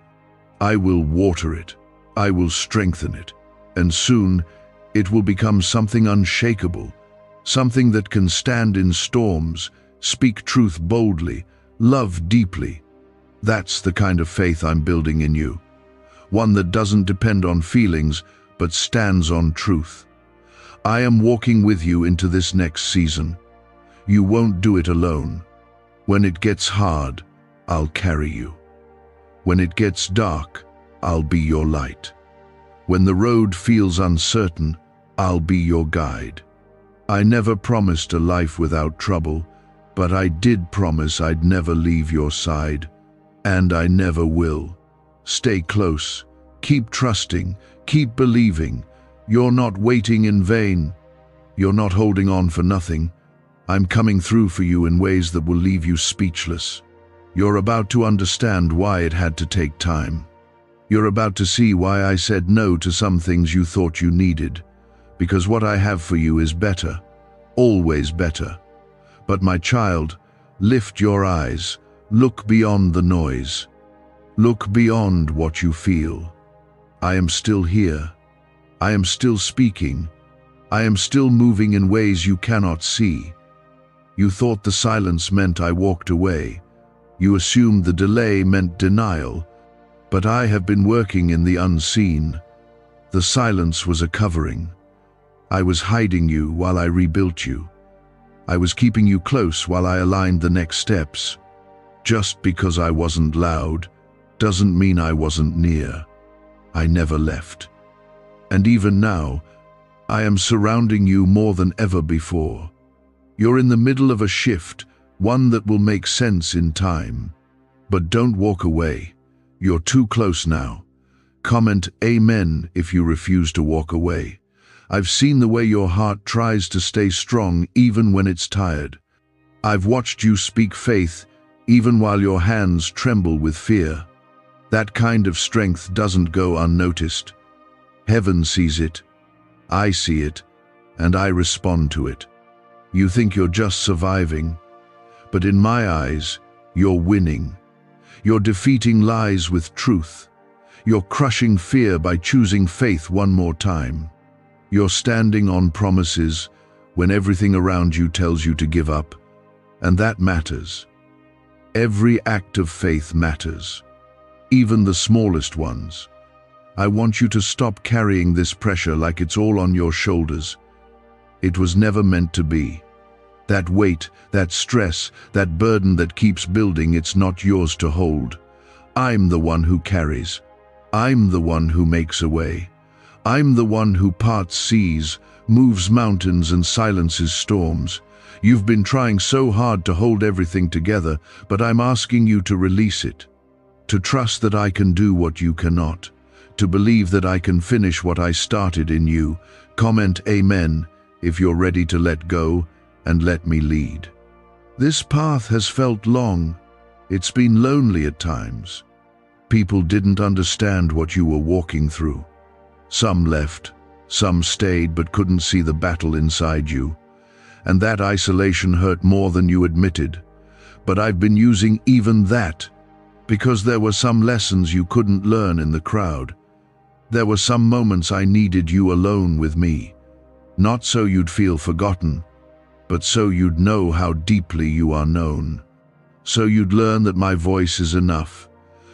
I will water it, I will strengthen it, and soon it will become something unshakable, something that can stand in storms, speak truth boldly, love deeply. That's the kind of faith I'm building in you. One that doesn't depend on feelings, but stands on truth. I am walking with you into this next season. You won't do it alone. When it gets hard, I'll carry you. When it gets dark, I'll be your light. When the road feels uncertain, I'll be your guide. I never promised a life without trouble, but I did promise I'd never leave your side. And I never will. Stay close. Keep trusting. Keep believing. You're not waiting in vain. You're not holding on for nothing. I'm coming through for you in ways that will leave you speechless. You're about to understand why it had to take time. You're about to see why I said no to some things you thought you needed. Because what I have for you is better. Always better. But my child, lift your eyes. Look beyond the noise. Look beyond what you feel. I am still here. I am still speaking. I am still moving in ways you cannot see. You thought the silence meant I walked away. You assumed the delay meant denial. But I have been working in the unseen. The silence was a covering. I was hiding you while I rebuilt you. I was keeping you close while I aligned the next steps. Just because I wasn't loud doesn't mean I wasn't near. I never left. And even now, I am surrounding you more than ever before. You're in the middle of a shift, one that will make sense in time. But don't walk away. You're too close now. Comment Amen if you refuse to walk away. I've seen the way your heart tries to stay strong even when it's tired. I've watched you speak faith even while your hands tremble with fear. That kind of strength doesn't go unnoticed. Heaven sees it, I see it, and I respond to it. You think you're just surviving, but in my eyes, you're winning. You're defeating lies with truth. You're crushing fear by choosing faith one more time. You're standing on promises when everything around you tells you to give up, and that matters. Every act of faith matters, even the smallest ones. I want you to stop carrying this pressure like it's all on your shoulders. It was never meant to be. That weight, that stress, that burden that keeps building, it's not yours to hold. I'm the one who carries. I'm the one who makes a way. I'm the one who parts seas, moves mountains and silences storms. You've been trying so hard to hold everything together, but I'm asking you to release it. To trust that I can do what you cannot. To believe that I can finish what I started in you. Comment Amen if you're ready to let go and let me lead. This path has felt long. It's been lonely at times. People didn't understand what you were walking through. Some left, some stayed but couldn't see the battle inside you. And that isolation hurt more than you admitted. But I've been using even that, because there were some lessons you couldn't learn in the crowd. There were some moments I needed you alone with me, not so you'd feel forgotten, but so you'd know how deeply you are known. So you'd learn that my voice is enough.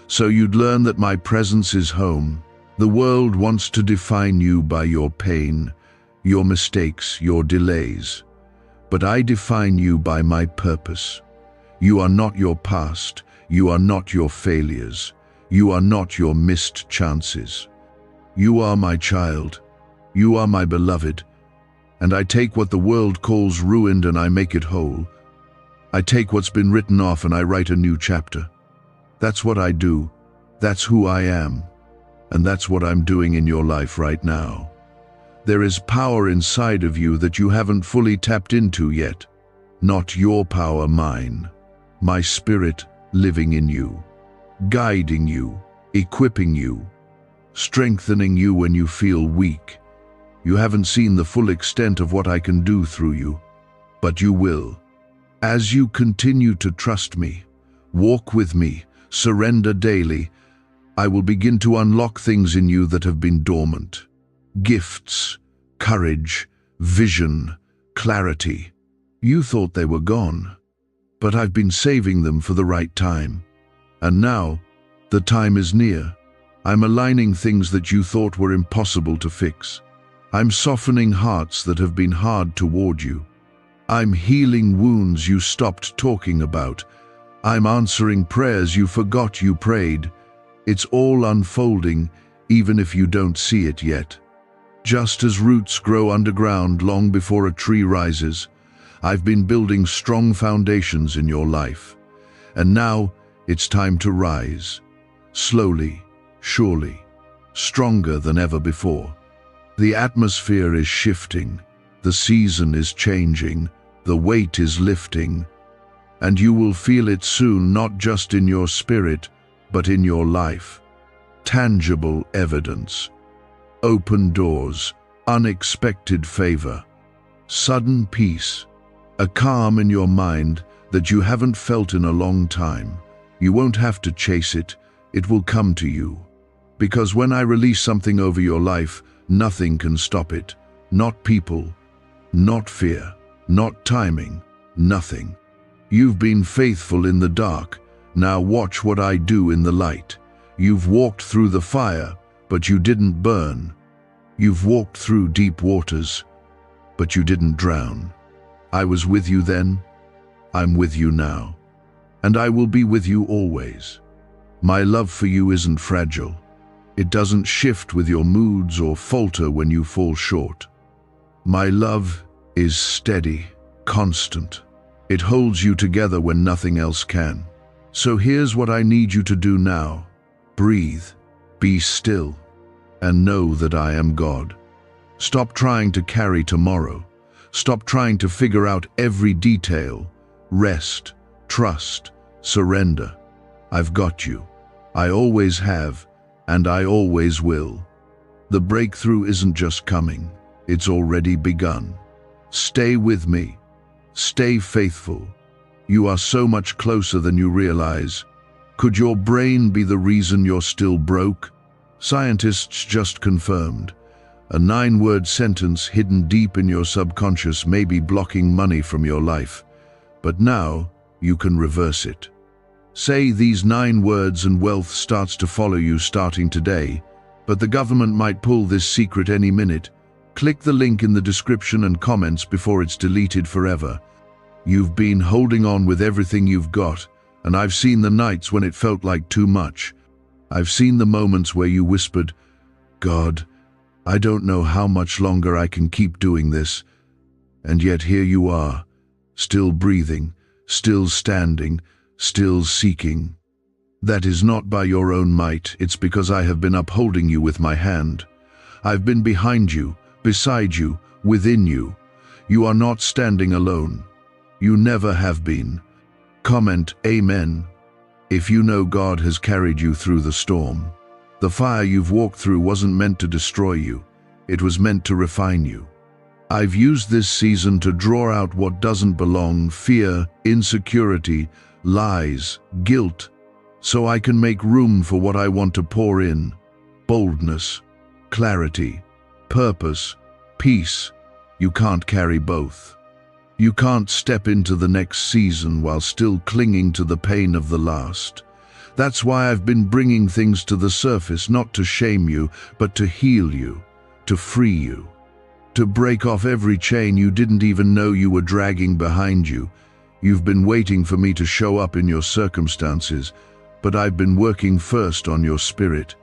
So you'd learn that my presence is home. The world wants to define you by your pain, your mistakes, your delays. But I define you by my purpose. You are not your past. You are not your failures. You are not your missed chances. You are my child. You are my beloved. And I take what the world calls ruined and I make it whole. I take what's been written off and I write a new chapter. That's what I do. That's who I am. And that's what I'm doing in your life right now. There is power inside of you that you haven't fully tapped into yet. Not your power, mine. My spirit living in you, guiding you, equipping you, strengthening you when you feel weak. You haven't seen the full extent of what I can do through you, but you will. As you continue to trust me, walk with me, surrender daily, I will begin to unlock things in you that have been dormant. Gifts, courage, vision, clarity. You thought they were gone, but I've been saving them for the right time. And now, the time is near. I'm aligning things that you thought were impossible to fix. I'm softening hearts that have been hard toward you. I'm healing wounds you stopped talking about. I'm answering prayers you forgot you prayed. It's all unfolding, even if you don't see it yet. Just as roots grow underground long before a tree rises, I've been building strong foundations in your life. And now it's time to rise. Slowly, surely, stronger than ever before. The atmosphere is shifting, the season is changing, the weight is lifting, and you will feel it soon, not just in your spirit, but in your life. Tangible evidence, open doors, unexpected favor, sudden peace, a calm in your mind that you haven't felt in a long time. You won't have to chase it, it will come to you. Because when I release something over your life, nothing can stop it. Not people, not fear, not timing, nothing. You've been faithful in the dark, now watch what I do in the light. You've walked through the fire, but you didn't burn. You've walked through deep waters, but you didn't drown. I was with you then, I'm with you now, and I will be with you always. My love for you isn't fragile. It doesn't shift with your moods or falter when you fall short. My love is steady, constant. It holds you together when nothing else can. So here's what I need you to do now. Breathe, be still, and know that I am God. Stop trying to carry tomorrow. Stop trying to figure out every detail. Rest, trust, Surrender. I've got you. I always have, and I always will. The breakthrough isn't just coming, it's already begun. Stay with me. Stay faithful. You are so much closer than you realize. Could your brain be the reason you're still broke? Scientists just confirmed. A 9-word sentence hidden deep in your subconscious may be blocking money from your life. But now, you can reverse it. Say these 9 words and wealth starts to follow you starting today. But the government might pull this secret any minute. Click the link in the description and comments before it's deleted forever. You've been holding on with everything you've got, and I've seen the nights when it felt like too much. I've seen the moments where you whispered, "God, I don't know how much longer I can keep doing this." And yet here you are, still breathing, still standing, still seeking. That is not by your own might, it's because I have been upholding you with my hand. I've been behind you, beside you, within you. You are not standing alone. You never have been. Comment Amen if you know God has carried you through the storm. The fire you've walked through wasn't meant to destroy you. It was meant to refine you. I've used this season to draw out what doesn't belong: fear, insecurity, lies, guilt, so I can make room for what I want to pour in: boldness, clarity, purpose, peace. You can't carry both. You can't step into the next season while still clinging to the pain of the last. That's why I've been bringing things to the surface, not to shame you, but to heal you, to free you, to break off every chain you didn't even know you were dragging behind you. You've been waiting for me to show up in your circumstances, but I've been working first on your spirit.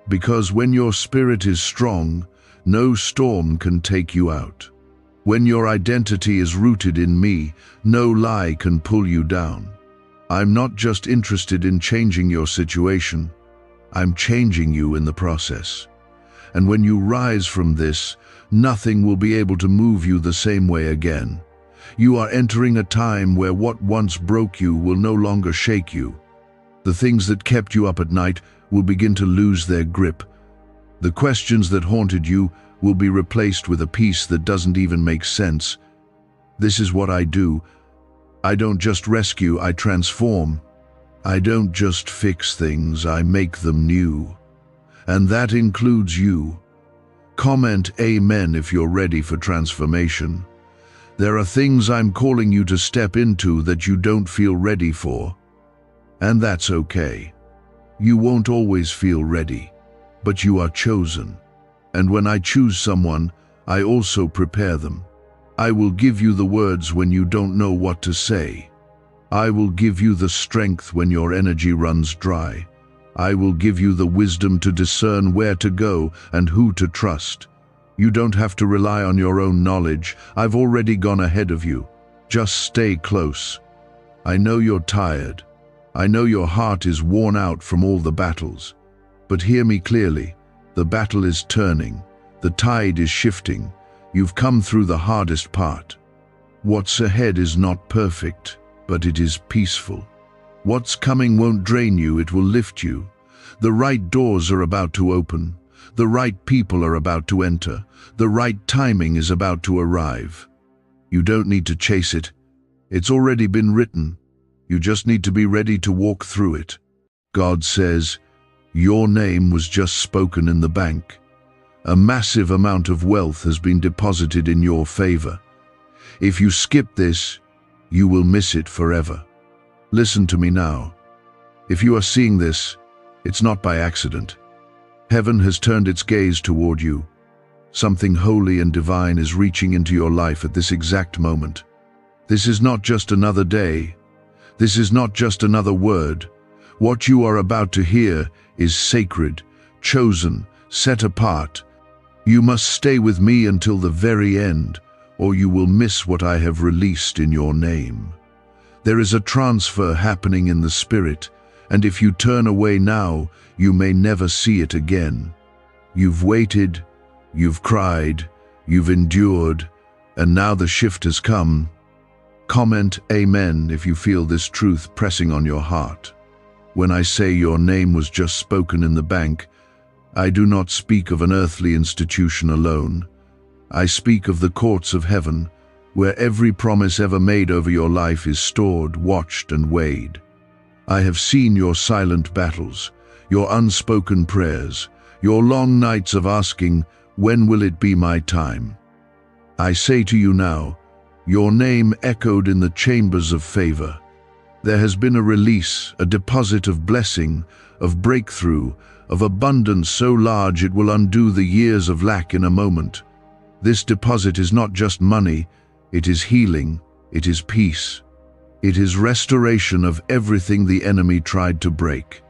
Because when your spirit is strong, no storm can take you out. When your identity is rooted in me, no lie can pull you down. I'm not just interested in changing your situation, I'm changing you in the process. And when you rise from this, nothing will be able to move you the same way again. You are entering a time where what once broke you will no longer shake you. The things that kept you up at night will begin to lose their grip. The questions that haunted you will be replaced with a peace that doesn't even make sense. This is what I do. I don't just rescue, I transform. I don't just fix things, I make them new. And that includes you. Comment Amen if you're ready for transformation. There are things I'm calling you to step into that you don't feel ready for. And that's okay. You won't always feel ready, but you are chosen. And when I choose someone, I also prepare them. I will give you the words when you don't know what to say. I will give you the strength when your energy runs dry. I will give you the wisdom to discern where to go and who to trust. You don't have to rely on your own knowledge. I've already gone ahead of you. Just stay close. I know you're tired. I know your heart is worn out from all the battles. But hear me clearly. The battle is turning. The tide is shifting. You've come through the hardest part. What's ahead is not perfect, but it is peaceful. What's coming won't drain you, it will lift you. The right doors are about to open. The right people are about to enter. The right timing is about to arrive. You don't need to chase it. It's already been written. You just need to be ready to walk through it. God says, your name was just spoken in the bank. A massive amount of wealth has been deposited in your favor. If you skip this, you will miss it forever. Listen to me now. If you are seeing this, it's not by accident. Heaven has turned its gaze toward you. Something holy and divine is reaching into your life at this exact moment. This is not just another day. This is not just another word. What you are about to hear is sacred, chosen, set apart. You must stay with me until the very end, or you will miss what I have released in your name. There is a transfer happening in the spirit, and if you turn away now, you may never see it again. You've waited, you've cried, you've endured, and now the shift has come. Comment Amen if you feel this truth pressing on your heart. When I say your name was just spoken in the bank, I do not speak of an earthly institution alone. I speak of the courts of heaven, where every promise ever made over your life is stored, watched, and weighed. I have seen your silent battles, your unspoken prayers, your long nights of asking, when will it be my time? I say to you now, your name echoed in the chambers of favor. There has been a release, a deposit of blessing, of breakthrough, of abundance so large it will undo the years of lack in a moment. This deposit is not just money, it is healing, it is peace. It is restoration of everything the enemy tried to break.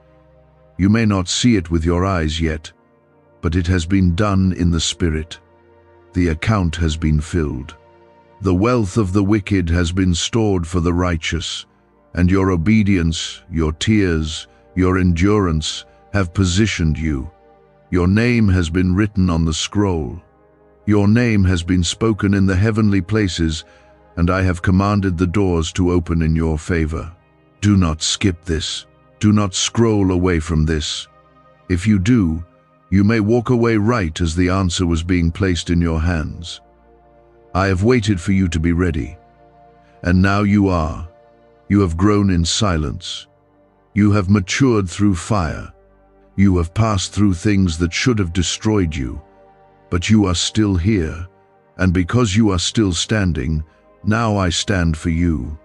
You may not see it with your eyes yet, but it has been done in the Spirit. The account has been filled. The wealth of the wicked has been stored for the righteous, and your obedience, your tears, your endurance have positioned you. Your name has been written on the scroll. Your name has been spoken in the heavenly places, and I have commanded the doors to open in your favor. Do not skip this. Do not scroll away from this. If you do, you may walk away right as the answer was being placed in your hands. I have waited for you to be ready, and now you are. You have grown in silence. You have matured through fire. You have passed through things that should have destroyed you, but you are still here, and because you are still standing, now I stand for you.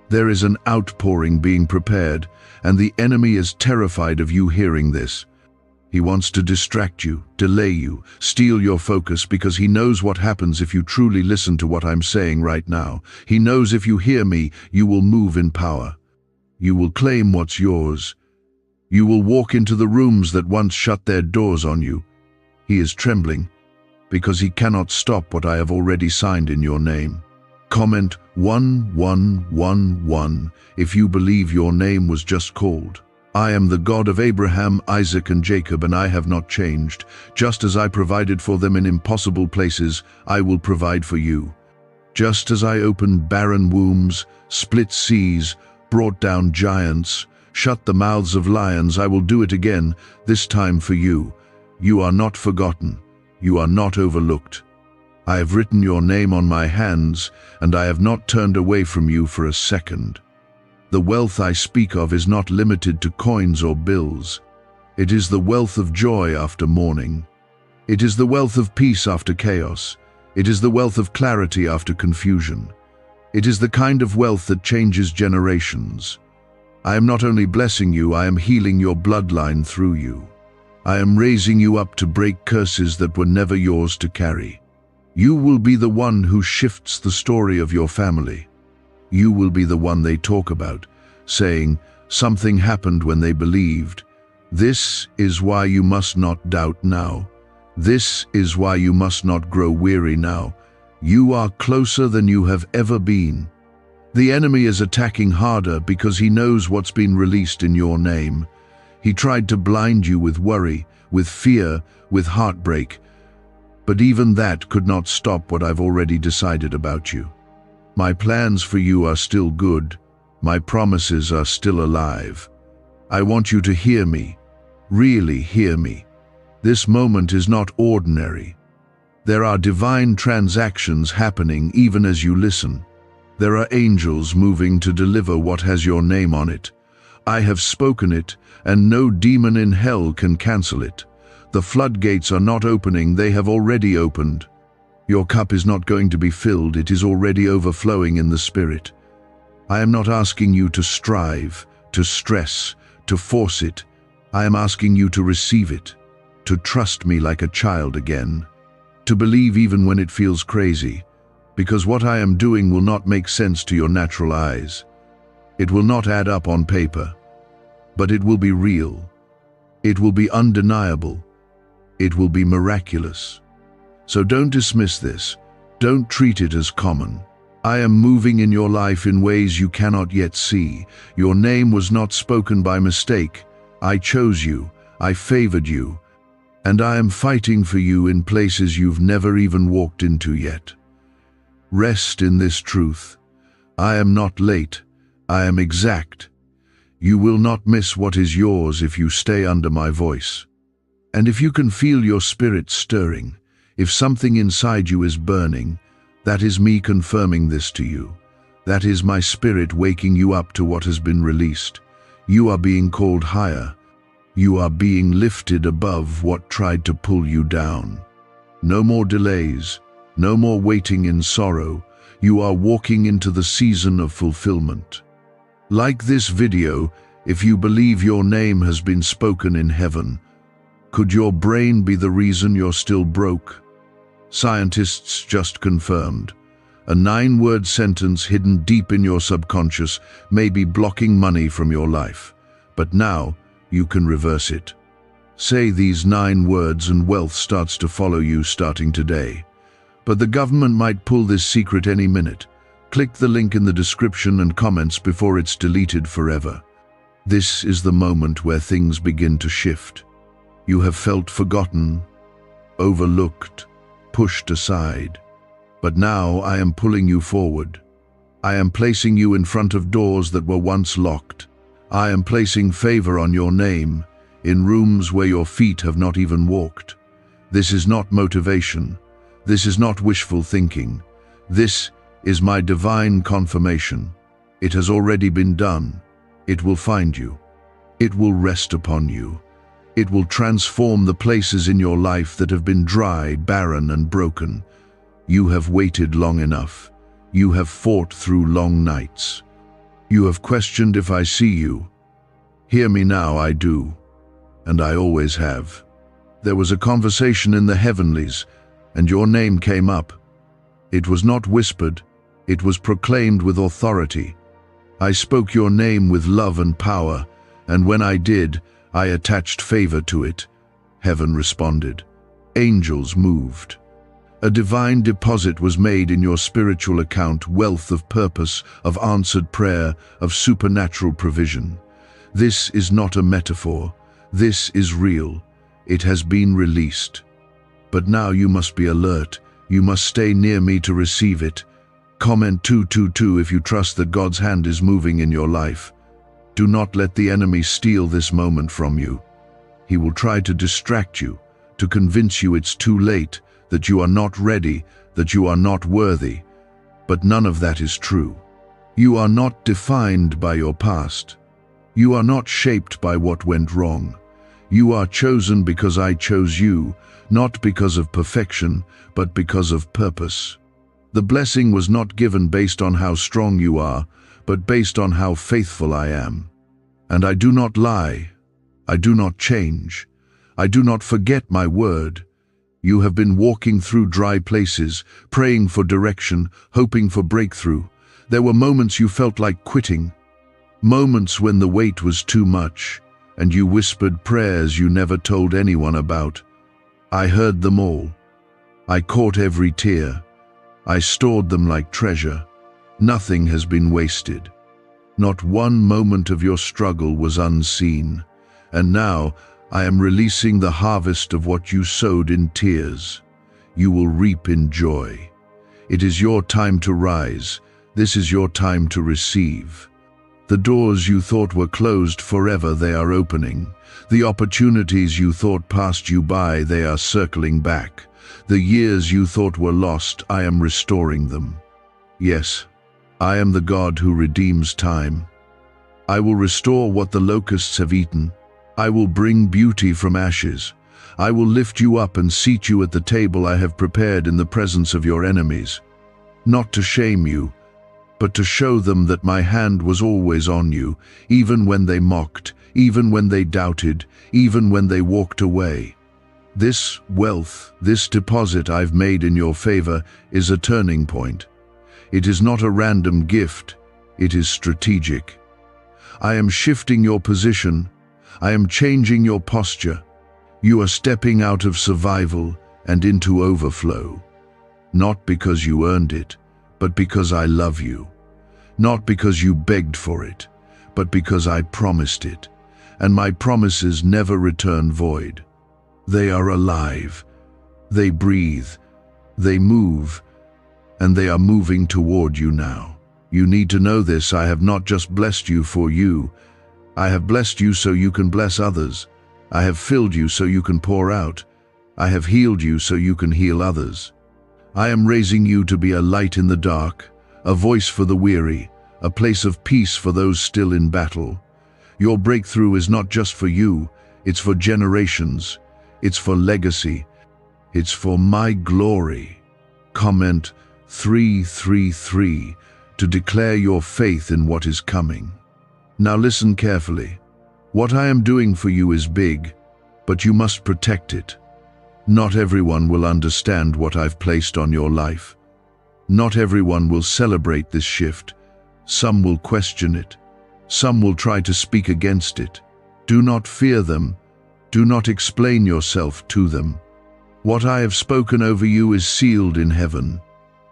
There is an outpouring being prepared, and the enemy is terrified of you hearing this. He wants to distract you, delay you, steal your focus because he knows what happens if you truly listen to what I'm saying right now. He knows if you hear me, you will move in power. You will claim what's yours. You will walk into the rooms that once shut their doors on you. He is trembling because he cannot stop what I have already signed in your name. Comment 1111 if you believe your name was just called. I am the God of Abraham, Isaac, and Jacob, and I have not changed. Just as I provided for them in impossible places, I will provide for you. Just as I opened barren wombs, split seas, brought down giants, shut the mouths of lions, I will do it again, this time for you. You are not forgotten. You are not overlooked. I have written your name on my hands, and I have not turned away from you for a second. The wealth I speak of is not limited to coins or bills. It is the wealth of joy after mourning. It is the wealth of peace after chaos. It is the wealth of clarity after confusion. It is the kind of wealth that changes generations. I am not only blessing you, I am healing your bloodline through you. I am raising you up to break curses that were never yours to carry. You will be the one who shifts the story of your family. You will be the one they talk about, saying, something happened when they believed. This is why you must not doubt now. This is why you must not grow weary now. You are closer than you have ever been. The enemy is attacking harder because he knows what's been released in your name. He tried to blind you with worry, with fear, with heartbreak. But even that could not stop what I've already decided about you. My plans for you are still good. My promises are still alive. I want you to hear me, really hear me. This moment is not ordinary. There are divine transactions happening even as you listen. There are angels moving to deliver what has your name on it. I have spoken it, and no demon in hell can cancel it. The floodgates are not opening, they have already opened. Your cup is not going to be filled, it is already overflowing in the Spirit. I am not asking you to strive, to stress, to force it. I am asking you to receive it, to trust me like a child again, to believe even when it feels crazy, because what I am doing will not make sense to your natural eyes. It will not add up on paper, but it will be real. It will be undeniable. It will be miraculous. So don't dismiss this. Don't treat it as common. I am moving in your life in ways you cannot yet see. Your name was not spoken by mistake. I chose you. I favored you. And I am fighting for you in places you've never even walked into yet. Rest in this truth. I am not late, I am exact. You will not miss what is yours if you stay under my voice. And if you can feel your spirit stirring, if something inside you is burning, that is me confirming this to you. That is my spirit waking you up to what has been released. You are being called higher. You are being lifted above what tried to pull you down. No more delays, no more waiting in sorrow. You are walking into the season of fulfillment. Like this video if you believe your name has been spoken in heaven. Could your brain be the reason you're still broke? Scientists just confirmed. A 9-word sentence hidden deep in your subconscious may be blocking money from your life, but now you can reverse it. Say these 9 words and wealth starts to follow you starting today. But the government might pull this secret any minute. Click the link in the description and comments before it's deleted forever. This is the moment where things begin to shift. You have felt forgotten, overlooked, pushed aside. But now I am pulling you forward. I am placing you in front of doors that were once locked. I am placing favor on your name, in rooms where your feet have not even walked. This is not motivation. This is not wishful thinking. This is my divine confirmation. It has already been done. It will find you. It will rest upon you. It will transform the places in your life that have been dry, barren, and broken. You have waited long enough. You have fought through long nights. You have questioned if I see you. Hear me now, I do. And I always have. There was a conversation in the heavenlies, and your name came up. It was not whispered, it was proclaimed with authority. I spoke your name with love and power, and when I did, I attached favor to it. Heaven responded. Angels moved. A divine deposit was made in your spiritual account, wealth of purpose, of answered prayer, of supernatural provision. This is not a metaphor. This is real. It has been released. But now you must be alert. You must stay near me to receive it. Comment 222 if you trust that God's hand is moving in your life. Do not let the enemy steal this moment from you. He will try to distract you, to convince you it's too late, that you are not ready, that you are not worthy. But none of that is true. You are not defined by your past. You are not shaped by what went wrong. You are chosen because I chose you, not because of perfection, but because of purpose. The blessing was not given based on how strong you are, but based on how faithful I am. And I do not lie. I do not change. I do not forget my word. You have been walking through dry places, praying for direction, hoping for breakthrough. There were moments you felt like quitting, moments when the weight was too much, and you whispered prayers you never told anyone about. I heard them all. I caught every tear. I stored them like treasure. Nothing has been wasted. Not one moment of your struggle was unseen. And now, I am releasing the harvest of what you sowed in tears. You will reap in joy. It is your time to rise. This is your time to receive. The doors you thought were closed forever, they are opening. The opportunities you thought passed you by, they are circling back. The years you thought were lost, I am restoring them. Yes, I am the God who redeems time. I will restore what the locusts have eaten. I will bring beauty from ashes. I will lift you up and seat you at the table I have prepared in the presence of your enemies. Not to shame you, but to show them that my hand was always on you, even when they mocked, even when they doubted, even when they walked away. This wealth, this deposit I've made in your favor is a turning point. It is not a random gift, it is strategic. I am shifting your position. I am changing your posture. You are stepping out of survival and into overflow. Not because you earned it, but because I love you. Not because you begged for it, but because I promised it. And my promises never return void. They are alive. They breathe. They move. And they are moving toward you now. You need to know this. I have not just blessed you for you. I have blessed you so you can bless others. I have filled you so you can pour out. I have healed you so you can heal others. I am raising you to be a light in the dark, a voice for the weary, a place of peace for those still in battle. Your breakthrough is not just for you, it's for generations. It's for legacy. It's for my glory. Comment 333 to declare your faith in what is coming. Now listen carefully. What I am doing for you is big, but you must protect it. Not everyone will understand what I've placed on your life. Not everyone will celebrate this shift. Some will question it. Some will try to speak against it. Do not fear them. Do not explain yourself to them. What I have spoken over you is sealed in heaven.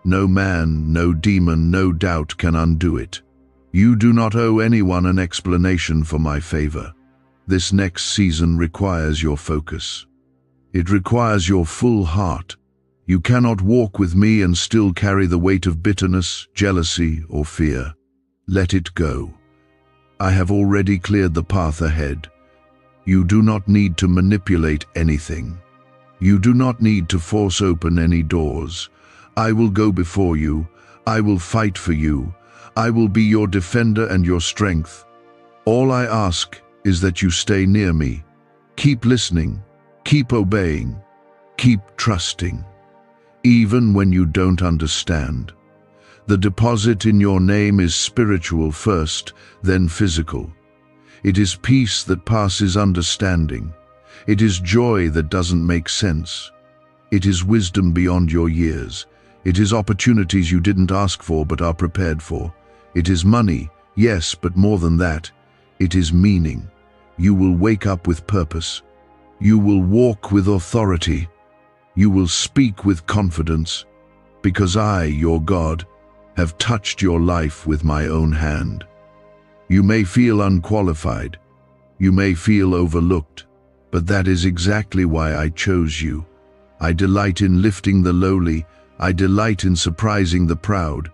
No man, no demon, no doubt can undo it. You do not owe anyone an explanation for my favor. This next season requires your focus. It requires your full heart. You cannot walk with me and still carry the weight of bitterness, jealousy, or fear. Let it go. I have already cleared the path ahead. You do not need to manipulate anything. You do not need to force open any doors. I will go before you. I will fight for you. I will be your defender and your strength. All I ask is that you stay near me. Keep listening. Keep obeying. Keep trusting. Even when you don't understand. The deposit in your name is spiritual first, then physical. It is peace that passes understanding. It is joy that doesn't make sense. It is wisdom beyond your years. It is opportunities you didn't ask for but are prepared for. It is money, yes, but more than that. It is meaning. You will wake up with purpose. You will walk with authority. You will speak with confidence. Because I, your God, have touched your life with my own hand. You may feel unqualified. You may feel overlooked. But that is exactly why I chose you. I delight in lifting the lowly. I delight in surprising the proud.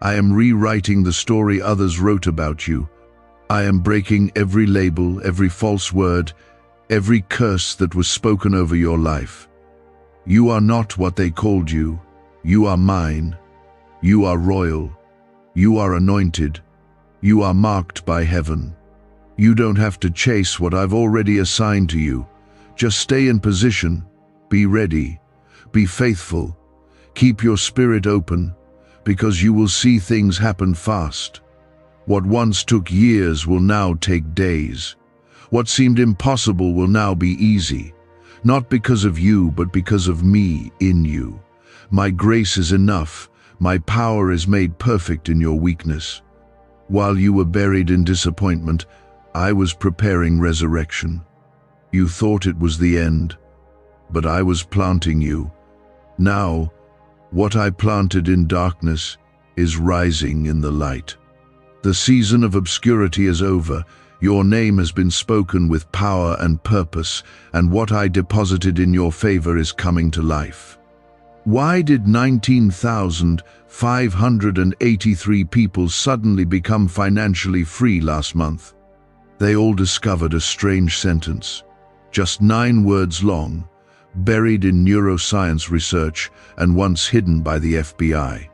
I am rewriting the story others wrote about you. I am breaking every label, every false word, every curse that was spoken over your life. You are not what they called you. You are mine. You are royal. You are anointed. You are marked by heaven. You don't have to chase what I've already assigned to you. Just stay in position. Be ready. Be faithful. Keep your spirit open, because you will see things happen fast. What once took years will now take days. What seemed impossible will now be easy. Not because of you, but because of me in you. My grace is enough. My power is made perfect in your weakness. While you were buried in disappointment, I was preparing resurrection. You thought it was the end, but I was planting you. Now, what I planted in darkness is rising in the light. The season of obscurity is over. Your name has been spoken with power and purpose, and what I deposited in your favor is coming to life. Why did 19,583 people suddenly become financially free last month? They all discovered a strange sentence, just 9 words long, buried in neuroscience research and once hidden by the FBI.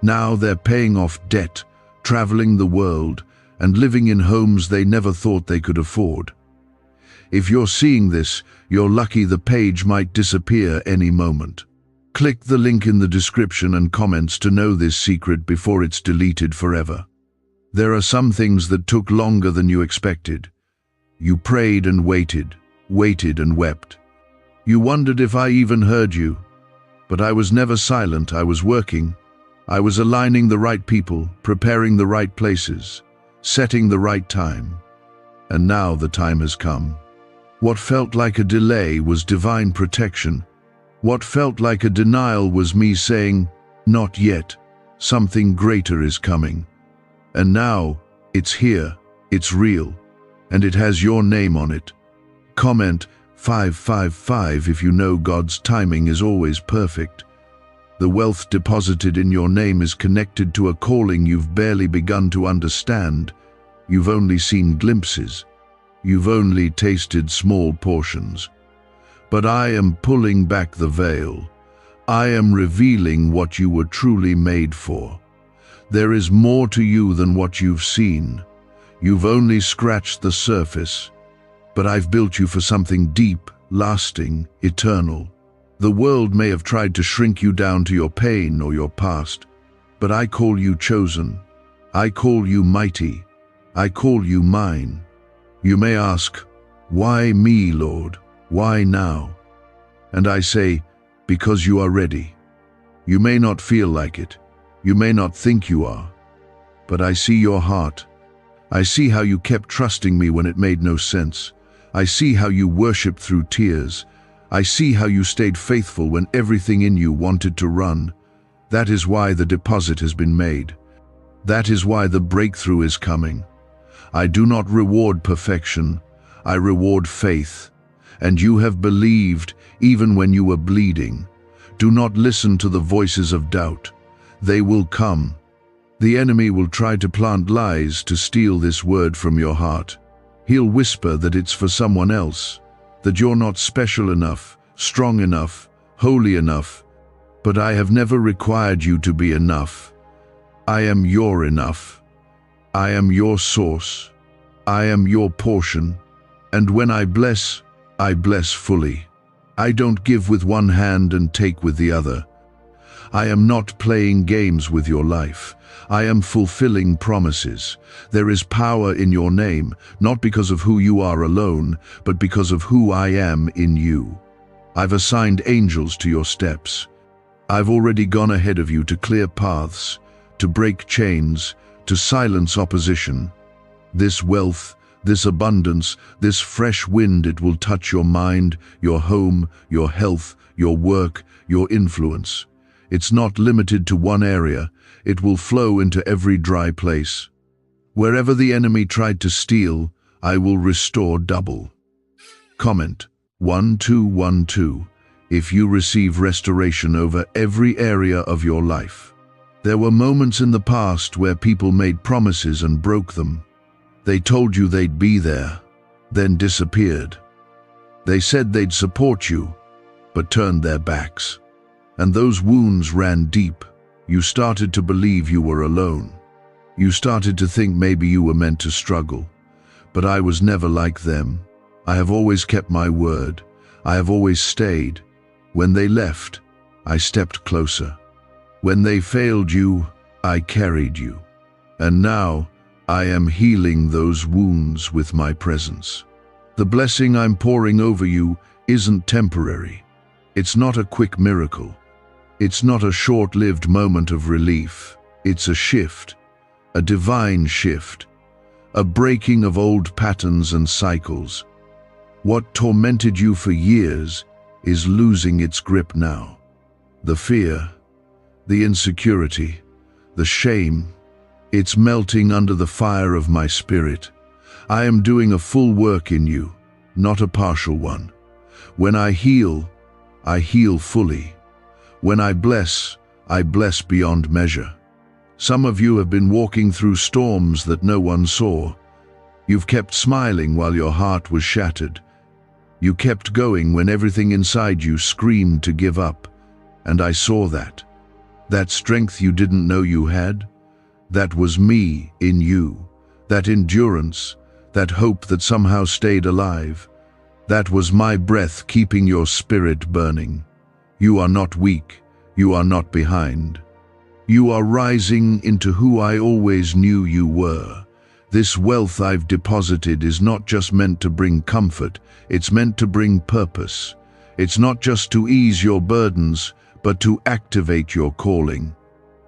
Now they're paying off debt, traveling the world, and living in homes they never thought they could afford. If you're seeing this, you're lucky. The page might disappear any moment. Click the link in the description and comments to know this secret before it's deleted forever. There are some things that took longer than you expected. You prayed and waited and wept. You wondered if I even heard you. But I was never silent. I was working. I was aligning the right people, preparing the right places, setting the right time. And now the time has come. What felt like a delay was divine protection. What felt like a denial was me saying, not yet, something greater is coming. And now, it's here, it's real, and it has your name on it. Comment 555 if you know God's timing is always perfect. The wealth deposited in your name is connected to a calling you've barely begun to understand. You've only seen glimpses. You've only tasted small portions. But I am pulling back the veil. I am revealing what you were truly made for. There is more to you than what you've seen. You've only scratched the surface. But I've built you for something deep, lasting, eternal. The world may have tried to shrink you down to your pain or your past, but I call you chosen. I call you mighty. I call you mine. You may ask, why me, Lord? Why now? And I say, because you are ready. You may not feel like it. You may not think you are. But I see your heart. I see how you kept trusting me when it made no sense. I see how you worshiped through tears. I see how you stayed faithful when everything in you wanted to run. That is why the deposit has been made. That is why the breakthrough is coming. I do not reward perfection. I reward faith. And you have believed even when you were bleeding. Do not listen to the voices of doubt. They will come. The enemy will try to plant lies to steal this word from your heart. He'll whisper that it's for someone else, that you're not special enough, strong enough, holy enough. But I have never required you to be enough. I am your enough. I am your source. I am your portion. And when I bless fully. I don't give with one hand and take with the other. I am not playing games with your life. I am fulfilling promises. There is power in your name, not because of who you are alone, but because of who I am in you. I've assigned angels to your steps. I've already gone ahead of you to clear paths, to break chains, to silence opposition. This wealth, this abundance, this fresh wind, it will touch your mind, your home, your health, your work, your influence. It's not limited to one area. It will flow into every dry place. Wherever the enemy tried to steal, I will restore double. Comment 1212 if you receive restoration over every area of your life. There were moments in the past where people made promises and broke them. They told you they'd be there, then disappeared. They said they'd support you, but turned their backs. And those wounds ran deep. You started to believe you were alone. You started to think maybe you were meant to struggle. But I was never like them. I have always kept my word. I have always stayed. When they left, I stepped closer. When they failed you, I carried you. And now, I am healing those wounds with my presence. The blessing I'm pouring over you isn't temporary. It's not a quick miracle. It's not a short-lived moment of relief. It's a shift, a divine shift, a breaking of old patterns and cycles. What tormented you for years is losing its grip now. The fear, the insecurity, the shame, it's melting under the fire of my spirit. I am doing a full work in you, not a partial one. When I heal fully. When I bless beyond measure. Some of you have been walking through storms that no one saw. You've kept smiling while your heart was shattered. You kept going when everything inside you screamed to give up. And I saw that. That strength you didn't know you had. That was me in you. That endurance, that hope that somehow stayed alive. That was my breath keeping your spirit burning. You are not weak. You are not behind. You are rising into who I always knew you were. This wealth I've deposited is not just meant to bring comfort, it's meant to bring purpose. It's not just to ease your burdens, but to activate your calling.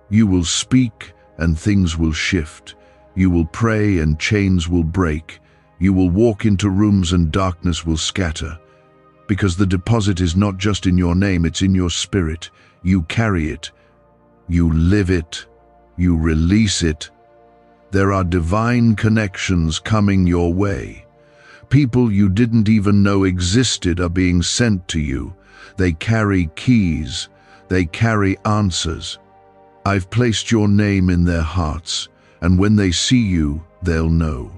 You will speak and things will shift. You will pray and chains will break. You will walk into rooms and darkness will scatter. Because the deposit is not just in your name, it's in your spirit. You carry it. You live it. You release it. There are divine connections coming your way. People you didn't even know existed are being sent to you. They carry keys. They carry answers. I've placed your name in their hearts, and when they see you, they'll know.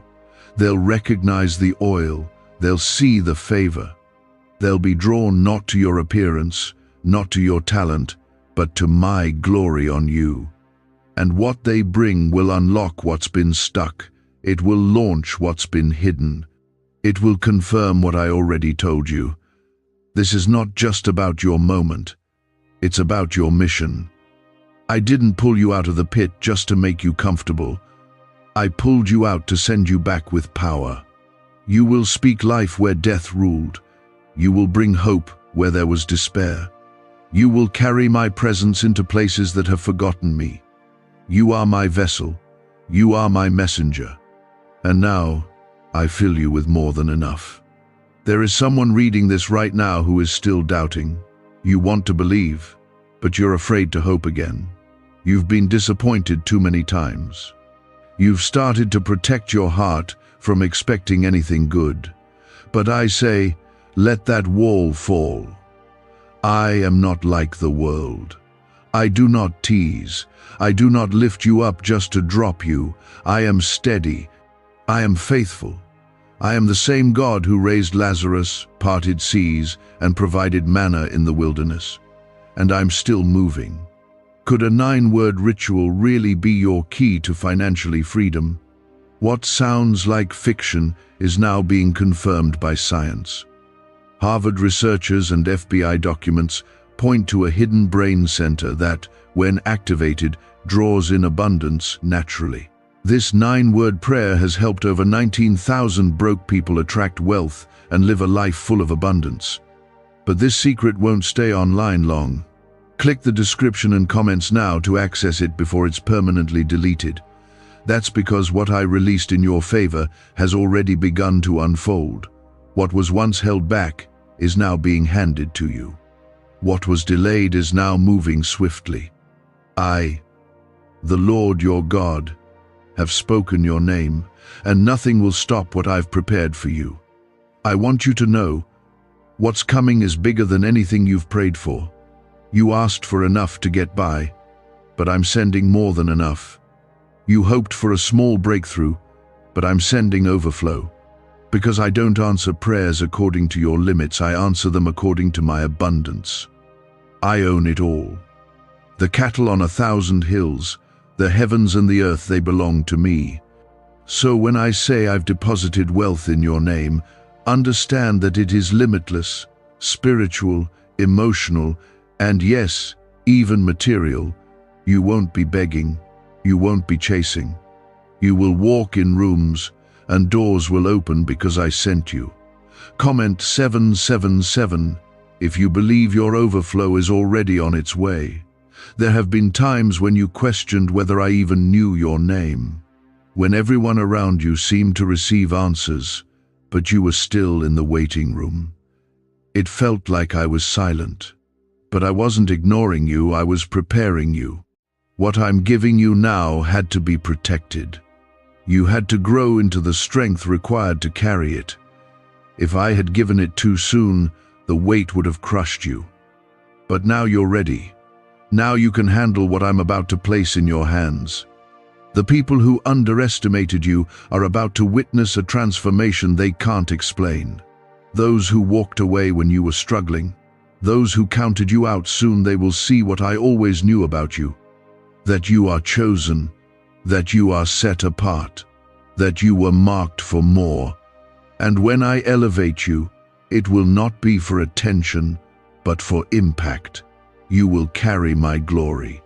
They'll recognize the oil, they'll see the favor. They'll be drawn not to your appearance, not to your talent, but to my glory on you. And what they bring will unlock what's been stuck. It will launch what's been hidden. It will confirm what I already told you. This is not just about your moment. It's about your mission. I didn't pull you out of the pit just to make you comfortable. I pulled you out to send you back with power. You will speak life where death ruled. You will bring hope where there was despair. You will carry my presence into places that have forgotten me. You are my vessel. You are my messenger. And now, I fill you with more than enough. There is someone reading this right now who is still doubting. You want to believe, but you're afraid to hope again. You've been disappointed too many times. You've started to protect your heart from expecting anything good. But I say, let that wall fall. I am not like the world. I do not tease. I do not lift you up just to drop you. I am steady. I am faithful. I am the same God who raised Lazarus, parted seas, and provided manna in the wilderness. And I'm still moving. Could a 9-word ritual really be your key to financially freedom? What sounds like fiction is now being confirmed by science. Harvard researchers and FBI documents point to a hidden brain center that, when activated, draws in abundance naturally. This 9-word prayer has helped over 19,000 broke people attract wealth and live a life full of abundance. But this secret won't stay online long. Click the description and comments now to access it before it's permanently deleted. That's because what I released in your favor has already begun to unfold. What was once held back is now being handed to you. What was delayed is now moving swiftly. I, the Lord your God, have spoken your name, and nothing will stop what I've prepared for you. I want you to know, what's coming is bigger than anything you've prayed for. You asked for enough to get by, but I'm sending more than enough. You hoped for a small breakthrough, but I'm sending overflow. Because I don't answer prayers according to your limits, I answer them according to my abundance. I own it all. The cattle on 1,000 hills, the heavens and the earth, they belong to me. So when I say I've deposited wealth in your name, understand that it is limitless, spiritual, emotional, and yes, even material. You won't be begging. You won't be chasing. You will walk in rooms, and doors will open because I sent you. Comment 777 if you believe your overflow is already on its way. There have been times when you questioned whether I even knew your name. When everyone around you seemed to receive answers, but you were still in the waiting room. It felt like I was silent. But I wasn't ignoring you, I was preparing you. What I'm giving you now had to be protected. You had to grow into the strength required to carry it. If I had given it too soon, the weight would have crushed you. But now you're ready. Now you can handle what I'm about to place in your hands. The people who underestimated you are about to witness a transformation they can't explain. Those who walked away when you were struggling, those who counted you out, soon they will see what I always knew about you. That you are chosen, that you are set apart, that you were marked for more. And when I elevate you, it will not be for attention, but for impact. You will carry my glory.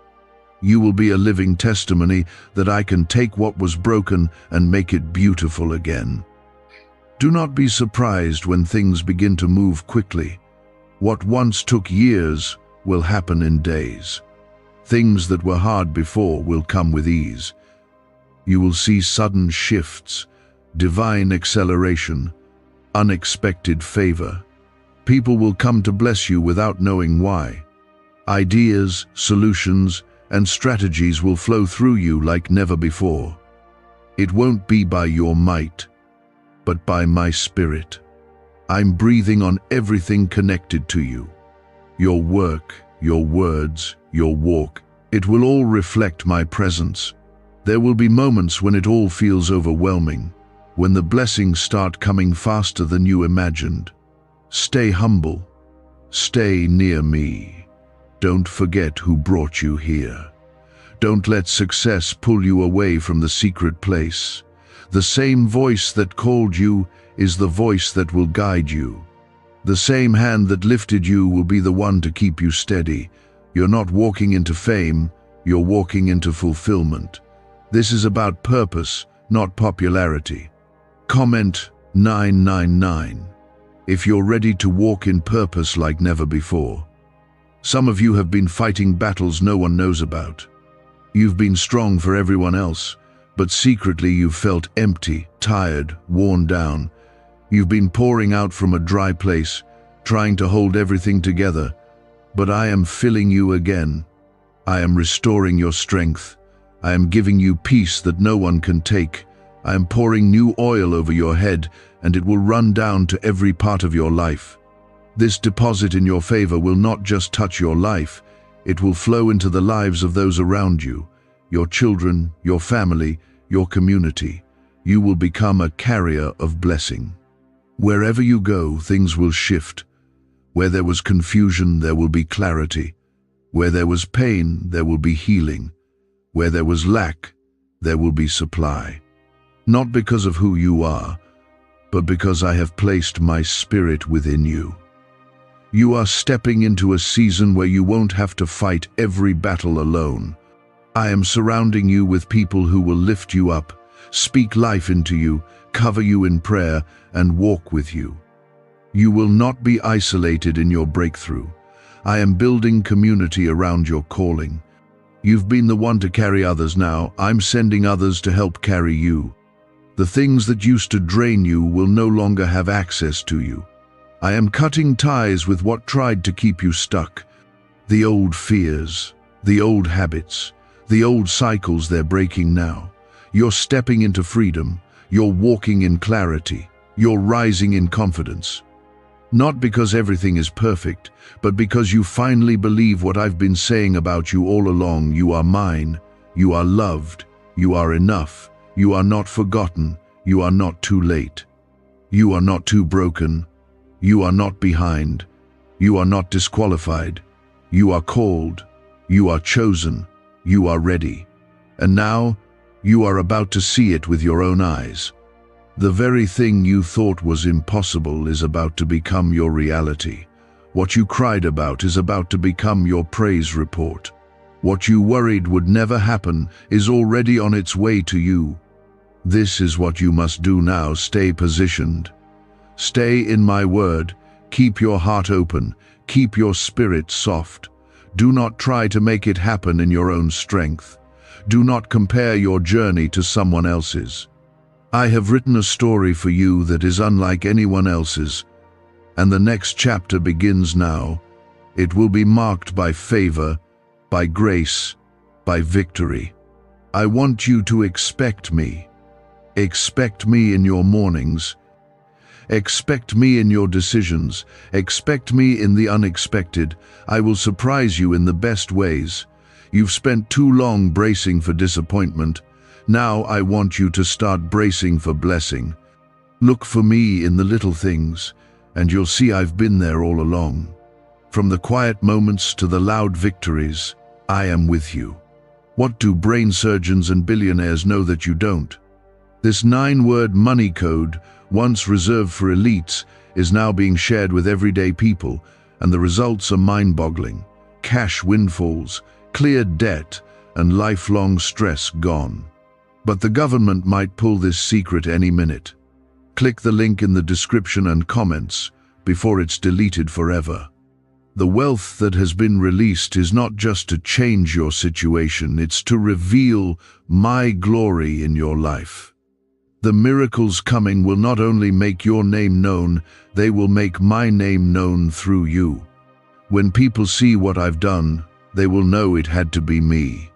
You will be a living testimony that I can take what was broken and make it beautiful again. Do not be surprised when things begin to move quickly. What once took years will happen in days. Things that were hard before will come with ease. You will see sudden shifts, divine acceleration, unexpected favor. People will come to bless you without knowing why. Ideas, solutions, and strategies will flow through you like never before. It won't be by your might, but by my spirit. I'm breathing on everything connected to you. Your work, your words, your walk, it will all reflect my presence. There will be moments when it all feels overwhelming, when the blessings start coming faster than you imagined. Stay humble. Stay near me. Don't forget who brought you here. Don't let success pull you away from the secret place. The same voice that called you is the voice that will guide you. The same hand that lifted you will be the one to keep you steady. You're not walking into fame, you're walking into fulfillment. This is about purpose, not popularity. Comment 999 if you're ready to walk in purpose like never before. Some of you have been fighting battles no one knows about. You've been strong for everyone else, but secretly you've felt empty, tired, worn down. You've been pouring out from a dry place, trying to hold everything together. But I am filling you again. I am restoring your strength. I am giving you peace that no one can take. I am pouring new oil over your head, and it will run down to every part of your life. This deposit in your favor will not just touch your life, it will flow into the lives of those around you, your children, your family, your community. You will become a carrier of blessing. Wherever you go, things will shift. Where there was confusion, there will be clarity. Where there was pain, there will be healing. Where there was lack, there will be supply. Not because of who you are, but because I have placed my spirit within you. You are stepping into a season where you won't have to fight every battle alone. I am surrounding you with people who will lift you up, speak life into you, cover you in prayer, and walk with you. You will not be isolated in your breakthrough. I am building community around your calling. You've been the one to carry others. Now I'm sending others to help carry you. The things that used to drain you will no longer have access to you. I am cutting ties with what tried to keep you stuck. The old fears, the old habits, the old cycles, they're breaking now. You're stepping into freedom. You're walking in clarity. You're rising in confidence. Not because everything is perfect, but because you finally believe what I've been saying about you all along. You are mine. You are loved. You are enough. You are not forgotten. You are not too late. You are not too broken. You are not behind. You are not disqualified. You are called. You are chosen. You are ready. And now, you are about to see it with your own eyes. The very thing you thought was impossible is about to become your reality. What you cried about is about to become your praise report. What you worried would never happen is already on its way to you. This is what you must do now. Stay positioned. Stay in my word. Keep your heart open. Keep your spirit soft. Do not try to make it happen in your own strength. Do not compare your journey to someone else's. I have written a story for you that is unlike anyone else's, and the next chapter begins now. It will be marked by favor, by grace, by victory. I want you to expect me. Expect me in your mornings. Expect me in your decisions. Expect me in the unexpected. I will surprise you in the best ways. You've spent too long bracing for disappointment. Now I want you to start bracing for blessing. Look for me in the little things, and you'll see I've been there all along. From the quiet moments to the loud victories, I am with you. What do brain surgeons and billionaires know that you don't? This 9-word money code, once reserved for elites, is now being shared with everyday people, and the results are mind-boggling. Cash windfalls, cleared debt, and lifelong stress gone. But the government might pull this secret any minute. Click the link in the description and comments before it's deleted forever. The wealth that has been released is not just to change your situation, it's to reveal my glory in your life. The miracles coming will not only make your name known, they will make my name known through you. When people see what I've done, they will know it had to be me.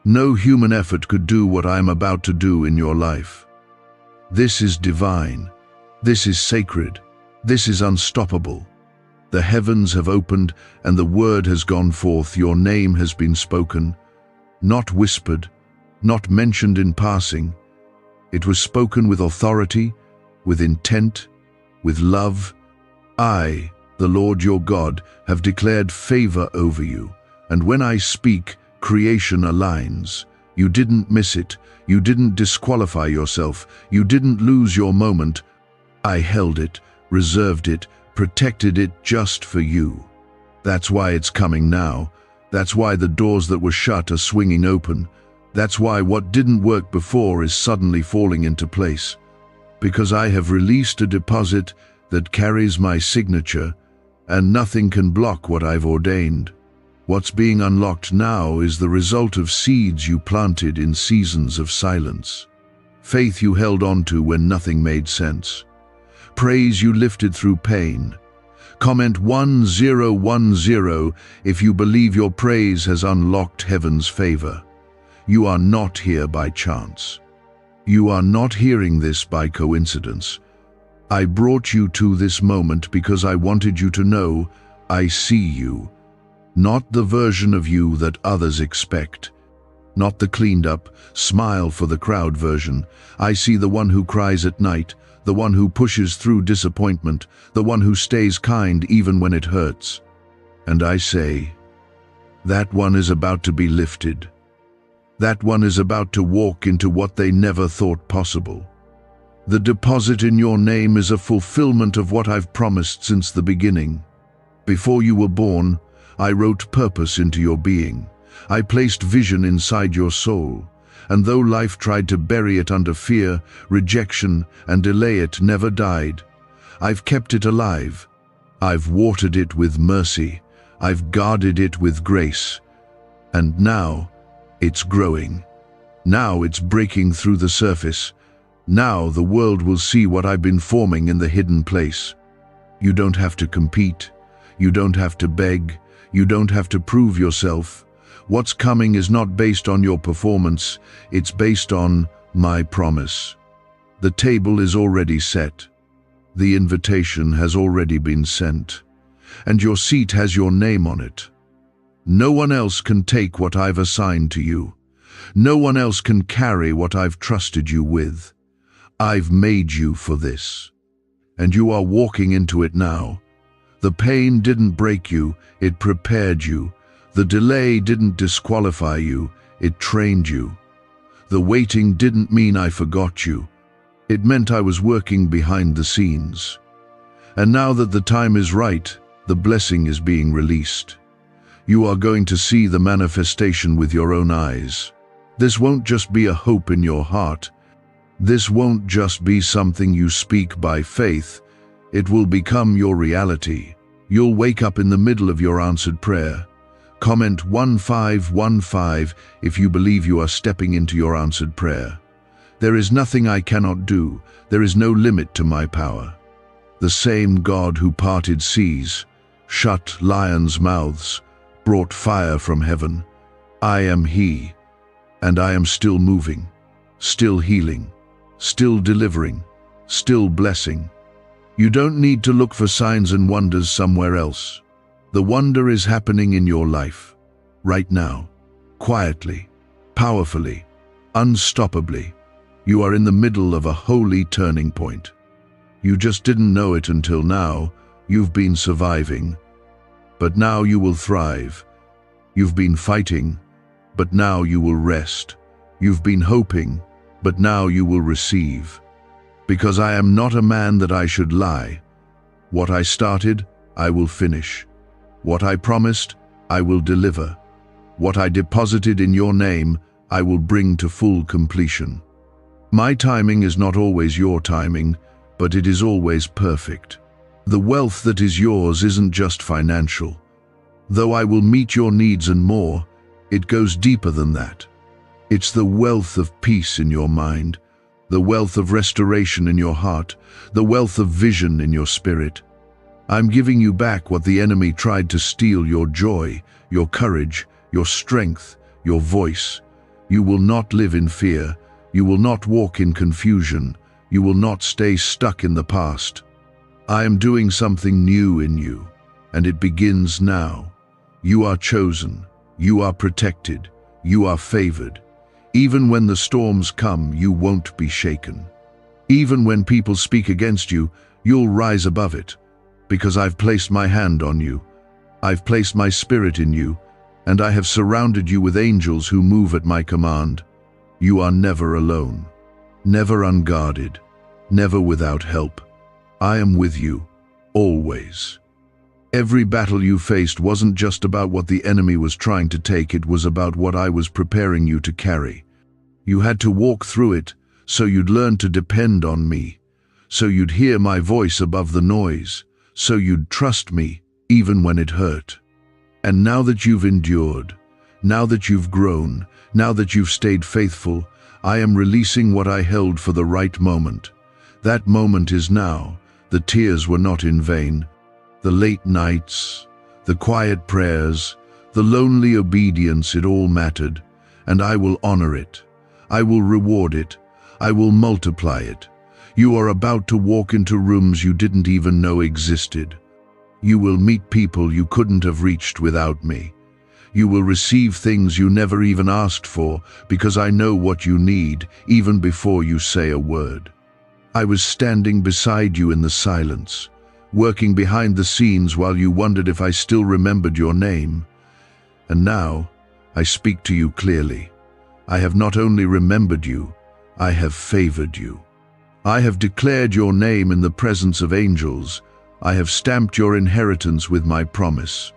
No human effort could do what I am about to do in your life. This is divine. This is sacred. This is unstoppable. The heavens have opened and the word has gone forth. Your name has been spoken, not whispered, not mentioned in passing. It was spoken with authority, with intent, with love. I, the Lord your God, have declared favor over you, and when I speak, creation aligns. You didn't miss it. You didn't disqualify yourself. You didn't lose your moment. I held it, reserved it, protected it just for you. That's why it's coming now. That's why the doors that were shut are swinging open. That's why what didn't work before is suddenly falling into place. Because I have released a deposit that carries my signature, and nothing can block what I've ordained. What's being unlocked now is the result of seeds you planted in seasons of silence. Faith you held on to when nothing made sense. Praise you lifted through pain. Comment 1010 if you believe your praise has unlocked heaven's favor. You are not here by chance. You are not hearing this by coincidence. I brought you to this moment because I wanted you to know I see you. Not the version of you that others expect. Not the cleaned up, smile for the crowd version. I see the one who cries at night, the one who pushes through disappointment, the one who stays kind even when it hurts. And I say, that one is about to be lifted. That one is about to walk into what they never thought possible. The deposit in your name is a fulfillment of what I've promised since the beginning. Before you were born, I wrote purpose into your being. I placed vision inside your soul. And though life tried to bury it under fear, rejection, and delay, it never died. I've kept it alive. I've watered it with mercy. I've guarded it with grace. And now, it's growing. Now it's breaking through the surface. Now the world will see what I've been forming in the hidden place. You don't have to compete. You don't have to beg. You don't have to prove yourself. What's coming is not based on your performance. It's based on my promise. The table is already set. The invitation has already been sent. And your seat has your name on it. No one else can take what I've assigned to you. No one else can carry what I've trusted you with. I've made you for this. And you are walking into it now. The pain didn't break you, it prepared you. The delay didn't disqualify you, it trained you. The waiting didn't mean I forgot you. It meant I was working behind the scenes. And now that the time is right, the blessing is being released. You are going to see the manifestation with your own eyes. This won't just be a hope in your heart. This won't just be something you speak by faith. It will become your reality. You'll wake up in the middle of your answered prayer. Comment 1515 if you believe you are stepping into your answered prayer. There is nothing I cannot do. There is no limit to my power. The same God who parted seas, shut lions' mouths, brought fire from heaven. I am He, and I am still moving, still healing, still delivering, still blessing. You don't need to look for signs and wonders somewhere else. The wonder is happening in your life, right now, quietly, powerfully, unstoppably. You are in the middle of a holy turning point. You just didn't know it until now. You've been surviving, but now you will thrive. You've been fighting, but now you will rest. You've been hoping, but now you will receive. Because I am not a man that I should lie. What I started, I will finish. What I promised, I will deliver. What I deposited in your name, I will bring to full completion. My timing is not always your timing, but it is always perfect. The wealth that is yours isn't just financial. Though I will meet your needs and more, it goes deeper than that. It's the wealth of peace in your mind, the wealth of restoration in your heart, the wealth of vision in your spirit. I'm giving you back what the enemy tried to steal: your joy, your courage, your strength, your voice. You will not live in fear. You will not walk in confusion. You will not stay stuck in the past. I am doing something new in you. and it begins now. You are chosen, you are protected, you are favored. Even when the storms come, you won't be shaken. Even when people speak against you, you'll rise above it, because I've placed my hand on you. I've placed my spirit in you, and I have surrounded you with angels who move at my command. You are never alone, never unguarded, never without help. I am with you, always. Every battle you faced wasn't just about what the enemy was trying to take, it was about what I was preparing you to carry. You had to walk through it, so you'd learn to depend on me, so you'd hear my voice above the noise, so you'd trust me, even when it hurt. And now that you've endured, now that you've grown, now that you've stayed faithful, I am releasing what I held for the right moment. That moment is now. The tears were not in vain. The late nights, the quiet prayers, the lonely obedience, it all mattered. And I will honor it. I will reward it. I will multiply it. You are about to walk into rooms you didn't even know existed. You will meet people you couldn't have reached without me. You will receive things you never even asked for, because I know what you need, even before you say a word. I was standing beside you in the silence, working behind the scenes while you wondered if I still remembered your name. And now, I speak to you clearly. I have not only remembered you, I have favored you. I have declared your name in the presence of angels. I have stamped your inheritance with my promise.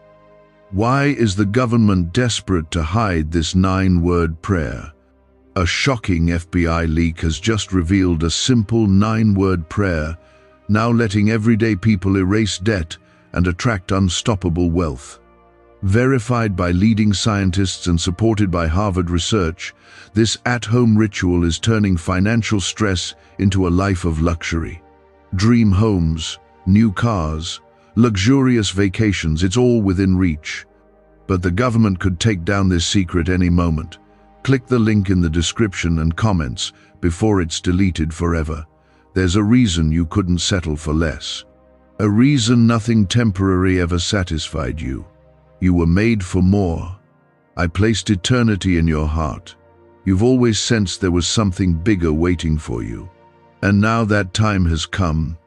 Why is the government desperate to hide this 9-word prayer? A shocking FBI leak has just revealed a simple 9-word prayer, now letting everyday people erase debt and attract unstoppable wealth. Verified by leading scientists and supported by Harvard research, this at-home ritual is turning financial stress into a life of luxury. Dream homes, new cars, luxurious vacations, it's all within reach. But the government could take down this secret any moment. Click the link in the description and comments before it's deleted forever. There's a reason you couldn't settle for less. A reason nothing temporary ever satisfied you. You were made for more. I placed eternity in your heart. You've always sensed there was something bigger waiting for you. And now that time has come.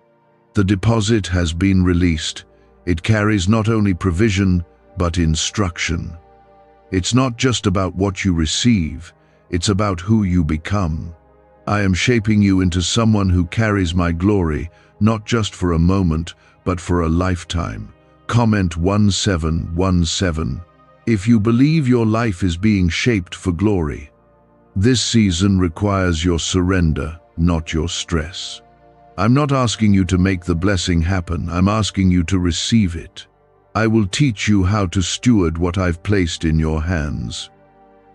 The deposit has been released. It carries not only provision, but instruction. It's not just about what you receive, it's about who you become. I am shaping you into someone who carries my glory, not just for a moment, but for a lifetime. Comment 1717 if you believe your life is being shaped for glory. This season requires your surrender, not your stress. I'm not asking you to make the blessing happen, I'm asking you to receive it. I will teach you how to steward what I've placed in your hands.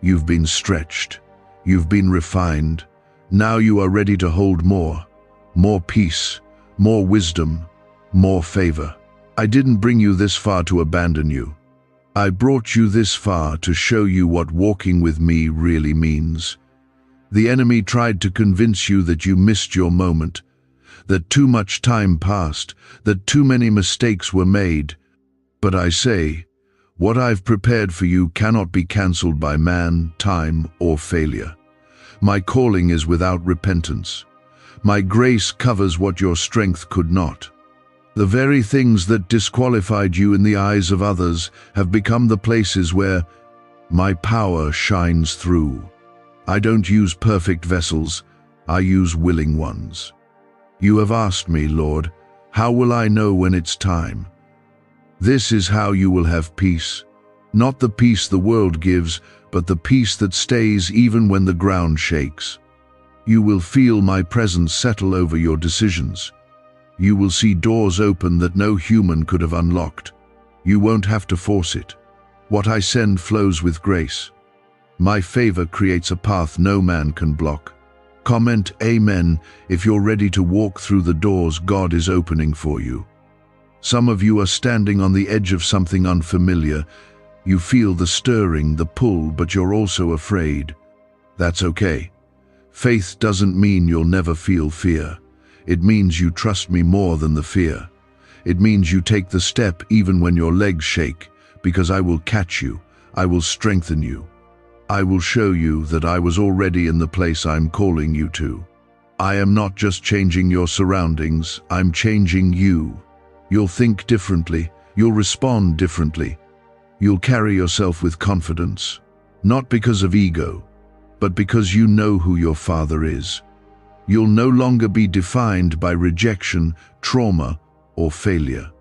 You've been stretched. You've been refined. Now you are ready to hold more. More peace, more wisdom, more favor. I didn't bring you this far to abandon you. I brought you this far to show you what walking with me really means. The enemy tried to convince you that you missed your moment, that too much time passed, that too many mistakes were made. But I say, what I've prepared for you cannot be cancelled by man, time, or failure. My calling is without repentance. My grace covers what your strength could not. The very things that disqualified you in the eyes of others have become the places where my power shines through. I don't use perfect vessels, I use willing ones. You have asked me, Lord, how will I know when it's time? This is how you will have peace. Not the peace the world gives, but the peace that stays even when the ground shakes. You will feel my presence settle over your decisions. You will see doors open that no human could have unlocked. You won't have to force it. What I send flows with grace. My favor creates a path no man can block. Comment Amen if you're ready to walk through the doors God is opening for you. Some of you are standing on the edge of something unfamiliar. You feel the stirring, the pull, but you're also afraid. That's okay. Faith doesn't mean you'll never feel fear. It means you trust me more than the fear. It means you take the step even when your legs shake, because I will catch you, I will strengthen you. I will show you that I was already in the place I'm calling you to. I am not just changing your surroundings, I'm changing you. You'll think differently, you'll respond differently. You'll carry yourself with confidence, not because of ego, but because you know who your Father is. You'll no longer be defined by rejection, trauma, or failure.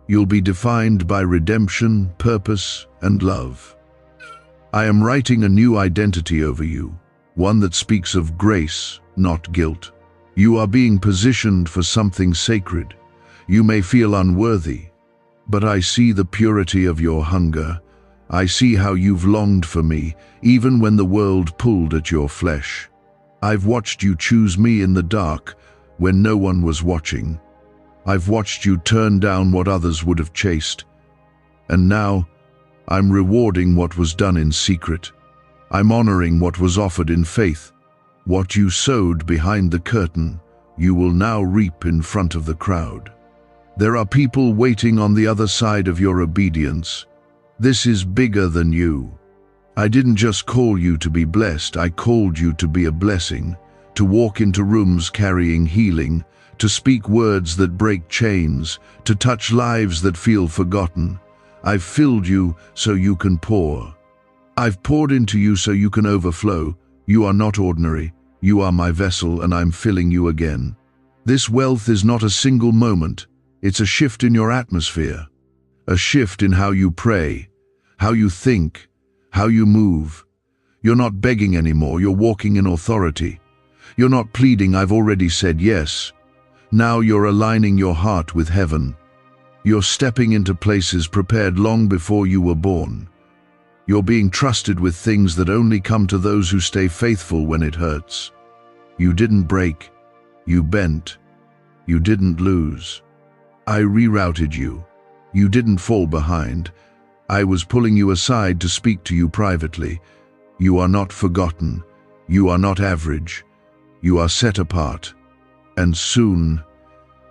You'll be defined by redemption, purpose, and love. I am writing a new identity over you, one that speaks of grace, not guilt. You are being positioned for something sacred. You may feel unworthy, but I see the purity of your hunger. I see how you've longed for me, even when the world pulled at your flesh. I've watched you choose me in the dark, when no one was watching. I've watched you turn down what others would have chased. And now, I'm rewarding what was done in secret. I'm honoring what was offered in faith. What you sowed behind the curtain, you will now reap in front of the crowd. There are people waiting on the other side of your obedience. This is bigger than you. I didn't just call you to be blessed, I called you to be a blessing, to walk into rooms carrying healing, to speak words that break chains, to touch lives that feel forgotten. I've filled you so you can pour. I've poured into you so you can overflow. You are not ordinary. You are my vessel, and I'm filling you again. This wealth is not a single moment. It's a shift in your atmosphere. A shift in how you pray, how you think, how you move. You're not begging anymore. You're walking in authority. You're not pleading, I've already said yes. Now you're aligning your heart with heaven. You're stepping into places prepared long before you were born. You're being trusted with things that only come to those who stay faithful when it hurts. You didn't break. You bent. You didn't lose. I rerouted you. You didn't fall behind. I was pulling you aside to speak to you privately. You are not forgotten. You are not average. You are set apart. And soon,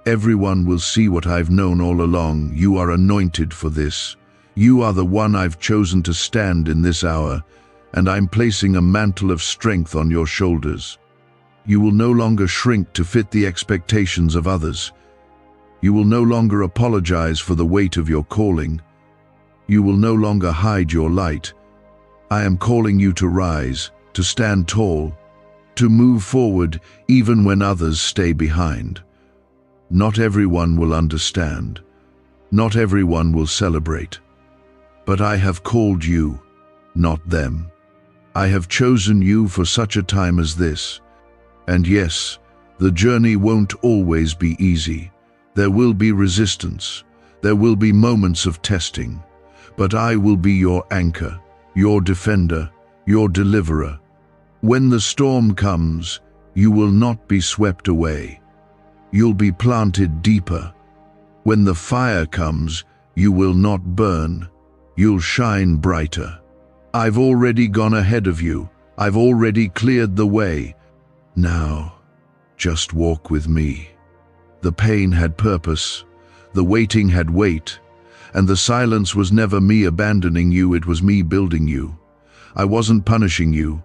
everyone will see what I've known all along. You are anointed for this. You are the one I've chosen to stand in this hour, and I'm placing a mantle of strength on your shoulders. You will no longer shrink to fit the expectations of others. You will no longer apologize for the weight of your calling. You will no longer hide your light. I am calling you to rise, to stand tall, to move forward even when others stay behind. Not everyone will understand. Not everyone will celebrate. But I have called you, not them. I have chosen you for such a time as this. And yes, the journey won't always be easy. There will be resistance. There will be moments of testing. But I will be your anchor, your defender, your deliverer. When the storm comes, you will not be swept away. You'll be planted deeper. When the fire comes, you will not burn. You'll shine brighter. I've already gone ahead of you. I've already cleared the way. Now, just walk with me. The pain had purpose. The waiting had weight. And the silence was never me abandoning you, it was me building you. I wasn't punishing you.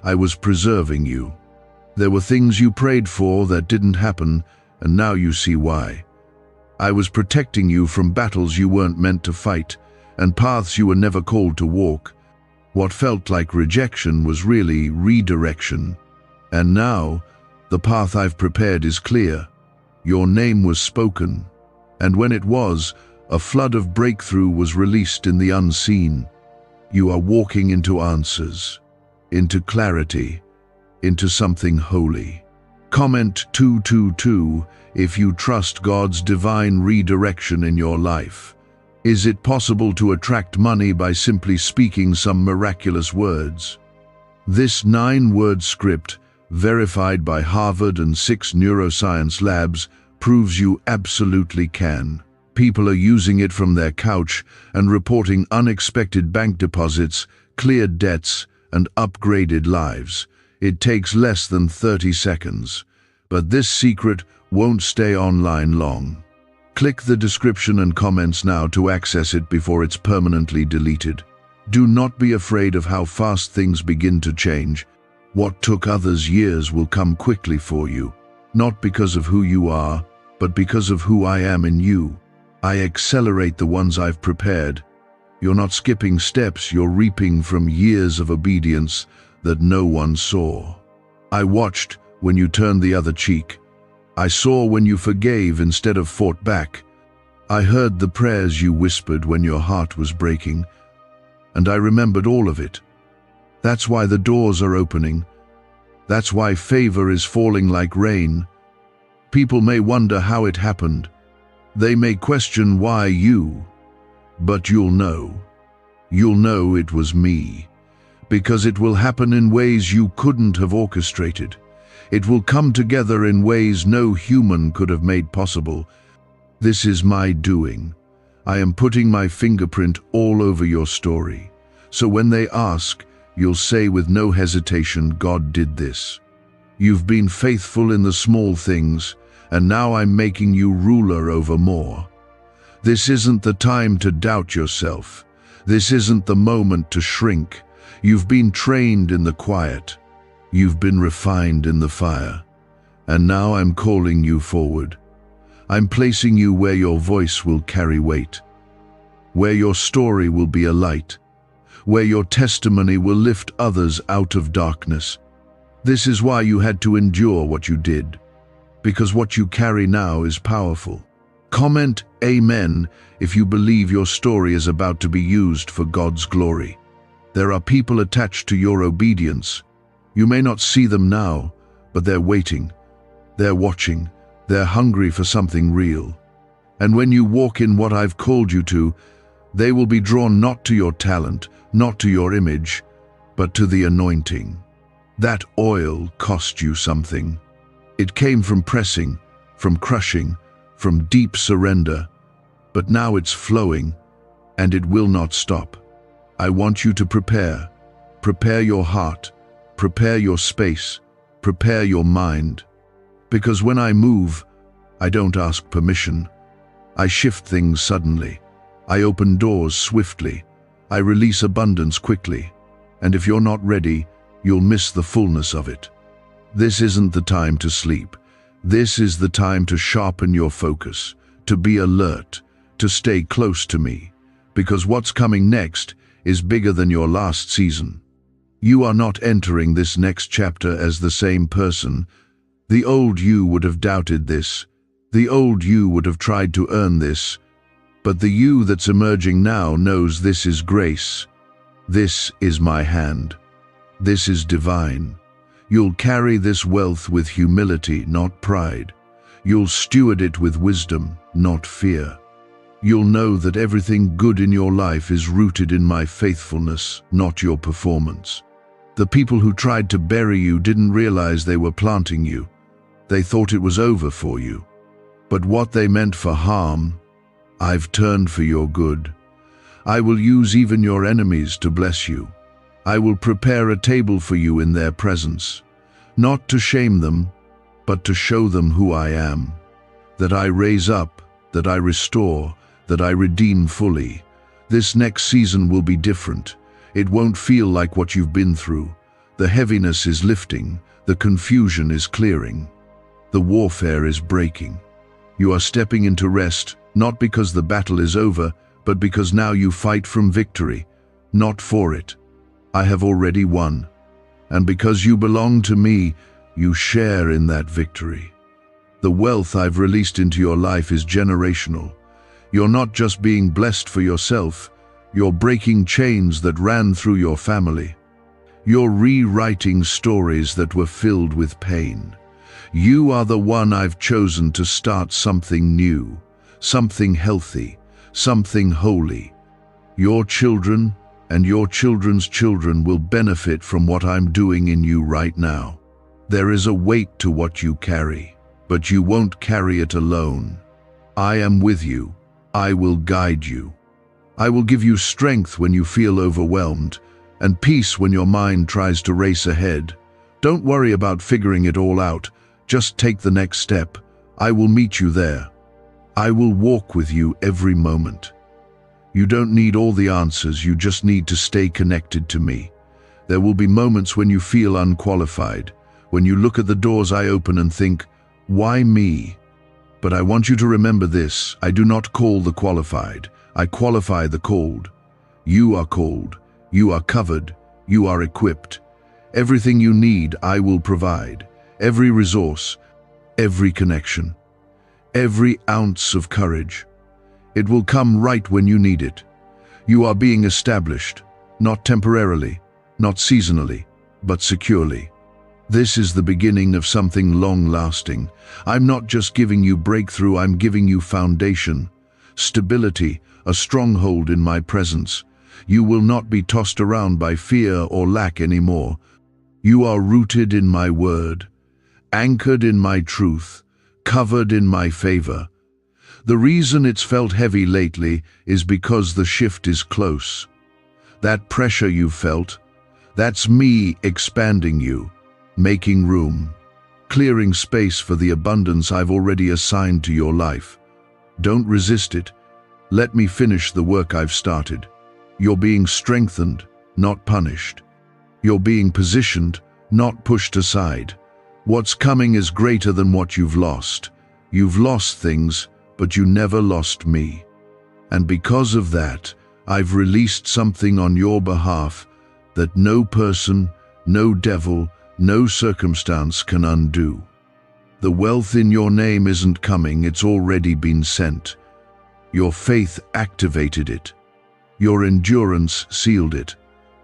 I was preserving you. There were things you prayed for that didn't happen, and now you see why. I was protecting you from battles you weren't meant to fight, and paths you were never called to walk. What felt like rejection was really redirection. And now, the path I've prepared is clear. Your name was spoken, and when it was, a flood of breakthrough was released in the unseen. You are walking into answers, into clarity, into something holy. Comment 222 if you trust God's divine redirection in your life. Is it possible to attract money by simply speaking some miraculous words? This 9-word script, verified by Harvard and 6 neuroscience labs, proves you absolutely can. People are using it from their couch and reporting unexpected bank deposits, cleared debts, and upgraded lives. It takes less than 30 seconds. But this secret won't stay online long. Click the description and comments now to access it before it's permanently deleted. Do not be afraid of how fast things begin to change. What took others years will come quickly for you, not because of who you are, but because of who I am in you. I accelerate the ones I've prepared. You're not skipping steps, you're reaping from years of obedience that no one saw. I watched when you turned the other cheek. I saw when you forgave instead of fought back. I heard the prayers you whispered when your heart was breaking, and I remembered all of it. That's why the doors are opening. That's why favor is falling like rain. People may wonder how it happened. They may question why you, but you'll know. You'll know it was me, because it will happen in ways you couldn't have orchestrated. It will come together in ways no human could have made possible. This is my doing. I am putting my fingerprint all over your story. So when they ask, you'll say with no hesitation, God did this. You've been faithful in the small things, and now I'm making you ruler over more. This isn't the time to doubt yourself. This isn't the moment to shrink. You've been trained in the quiet. You've been refined in the fire. And now I'm calling you forward. I'm placing you where your voice will carry weight, where your story will be a light, where your testimony will lift others out of darkness. This is why you had to endure what you did, because what you carry now is powerful. Comment Amen if you believe your story is about to be used for God's glory. There are people attached to your obedience. You may not see them now, but they're waiting. They're watching. They're hungry for something real. And when you walk in what I've called you to, they will be drawn not to your talent, not to your image, but to the anointing. That oil cost you something. It came from pressing, from crushing, from deep surrender, but now it's flowing, and it will not stop. I want you to prepare. Prepare your heart. Prepare your space. Prepare your mind. Because when I move, I don't ask permission. I shift things suddenly. I open doors swiftly. I release abundance quickly. And if you're not ready, you'll miss the fullness of it. This isn't the time to sleep. This is the time to sharpen your focus, to be alert, to stay close to me. Because what's coming next is bigger than your last season. You are not entering this next chapter as the same person. The old you would have doubted this. The old you would have tried to earn this. But the you that's emerging now knows this is grace. This is my hand. This is divine. You'll carry this wealth with humility, not pride. You'll steward it with wisdom, not fear. You'll know that everything good in your life is rooted in my faithfulness, not your performance. The people who tried to bury you didn't realize they were planting you. They thought it was over for you. But what they meant for harm, I've turned for your good. I will use even your enemies to bless you. I will prepare a table for you in their presence, not to shame them, but to show them who I am. That I raise up, that I restore, that I redeem fully. This next season will be different. It won't feel like what you've been through. The heaviness is lifting, the confusion is clearing. The warfare is breaking. You are stepping into rest, not because the battle is over, but because now you fight from victory, not for it. I have already won. And because you belong to me, you share in that victory. The wealth I've released into your life is generational. You're not just being blessed for yourself, you're breaking chains that ran through your family. You're rewriting stories that were filled with pain. You are the one I've chosen to start something new, something healthy, something holy. Your children and your children's children will benefit from what I'm doing in you right now. There is a weight to what you carry, but you won't carry it alone. I am with you. I will guide you. I will give you strength when you feel overwhelmed, and peace when your mind tries to race ahead. Don't worry about figuring it all out. Just take the next step. I will meet you there. I will walk with you every moment. You don't need all the answers, you just need to stay connected to me. There will be moments when you feel unqualified, when you look at the doors I open and think, why me? But I want you to remember this: I do not call the qualified, I qualify the called. You are called, you are covered, you are equipped. Everything you need, I will provide. Every resource, every connection, every ounce of courage. It will come right when you need it. You are being established, not temporarily, not seasonally, but securely. This is the beginning of something long-lasting. I'm not just giving you breakthrough, I'm giving you foundation, stability, a stronghold in my presence. You will not be tossed around by fear or lack anymore. You are rooted in my word, anchored in my truth, covered in my favor. The reason it's felt heavy lately is because the shift is close. That pressure you felt, that's me expanding you, making room, clearing space for the abundance I've already assigned to your life. Don't resist it. Let me finish the work I've started. You're being strengthened, not punished. You're being positioned, not pushed aside. What's coming is greater than what you've lost. You've lost things, but you never lost me. And because of that, I've released something on your behalf that no person, no devil, no circumstance can undo. The wealth in your name isn't coming, it's already been sent. Your faith activated it. Your endurance sealed it.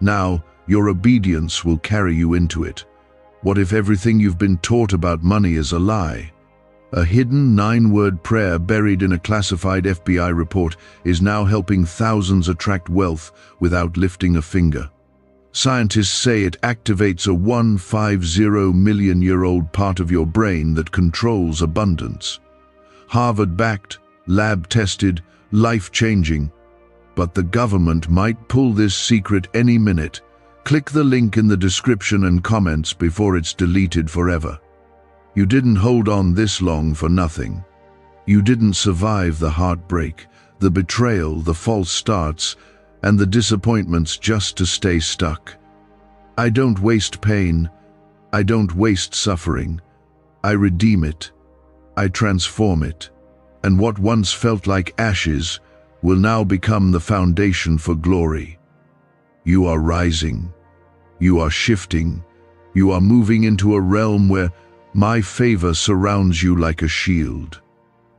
Now, your obedience will carry you into it. What if everything you've been taught about money is a lie? A hidden 9-word prayer buried in a classified FBI report is now helping thousands attract wealth without lifting a finger. Scientists say it activates a 150 million-year-old part of your brain that controls abundance. Harvard-backed, lab-tested, life-changing. But the government might pull this secret any minute. Click the link in the description and comments before it's deleted forever. You didn't hold on this long for nothing. You didn't survive the heartbreak, the betrayal, the false starts, and the disappointments just to stay stuck. I don't waste pain. I don't waste suffering. I redeem it. I transform it. And what once felt like ashes will now become the foundation for glory. You are rising. You are shifting. You are moving into a realm where my favor surrounds you like a shield.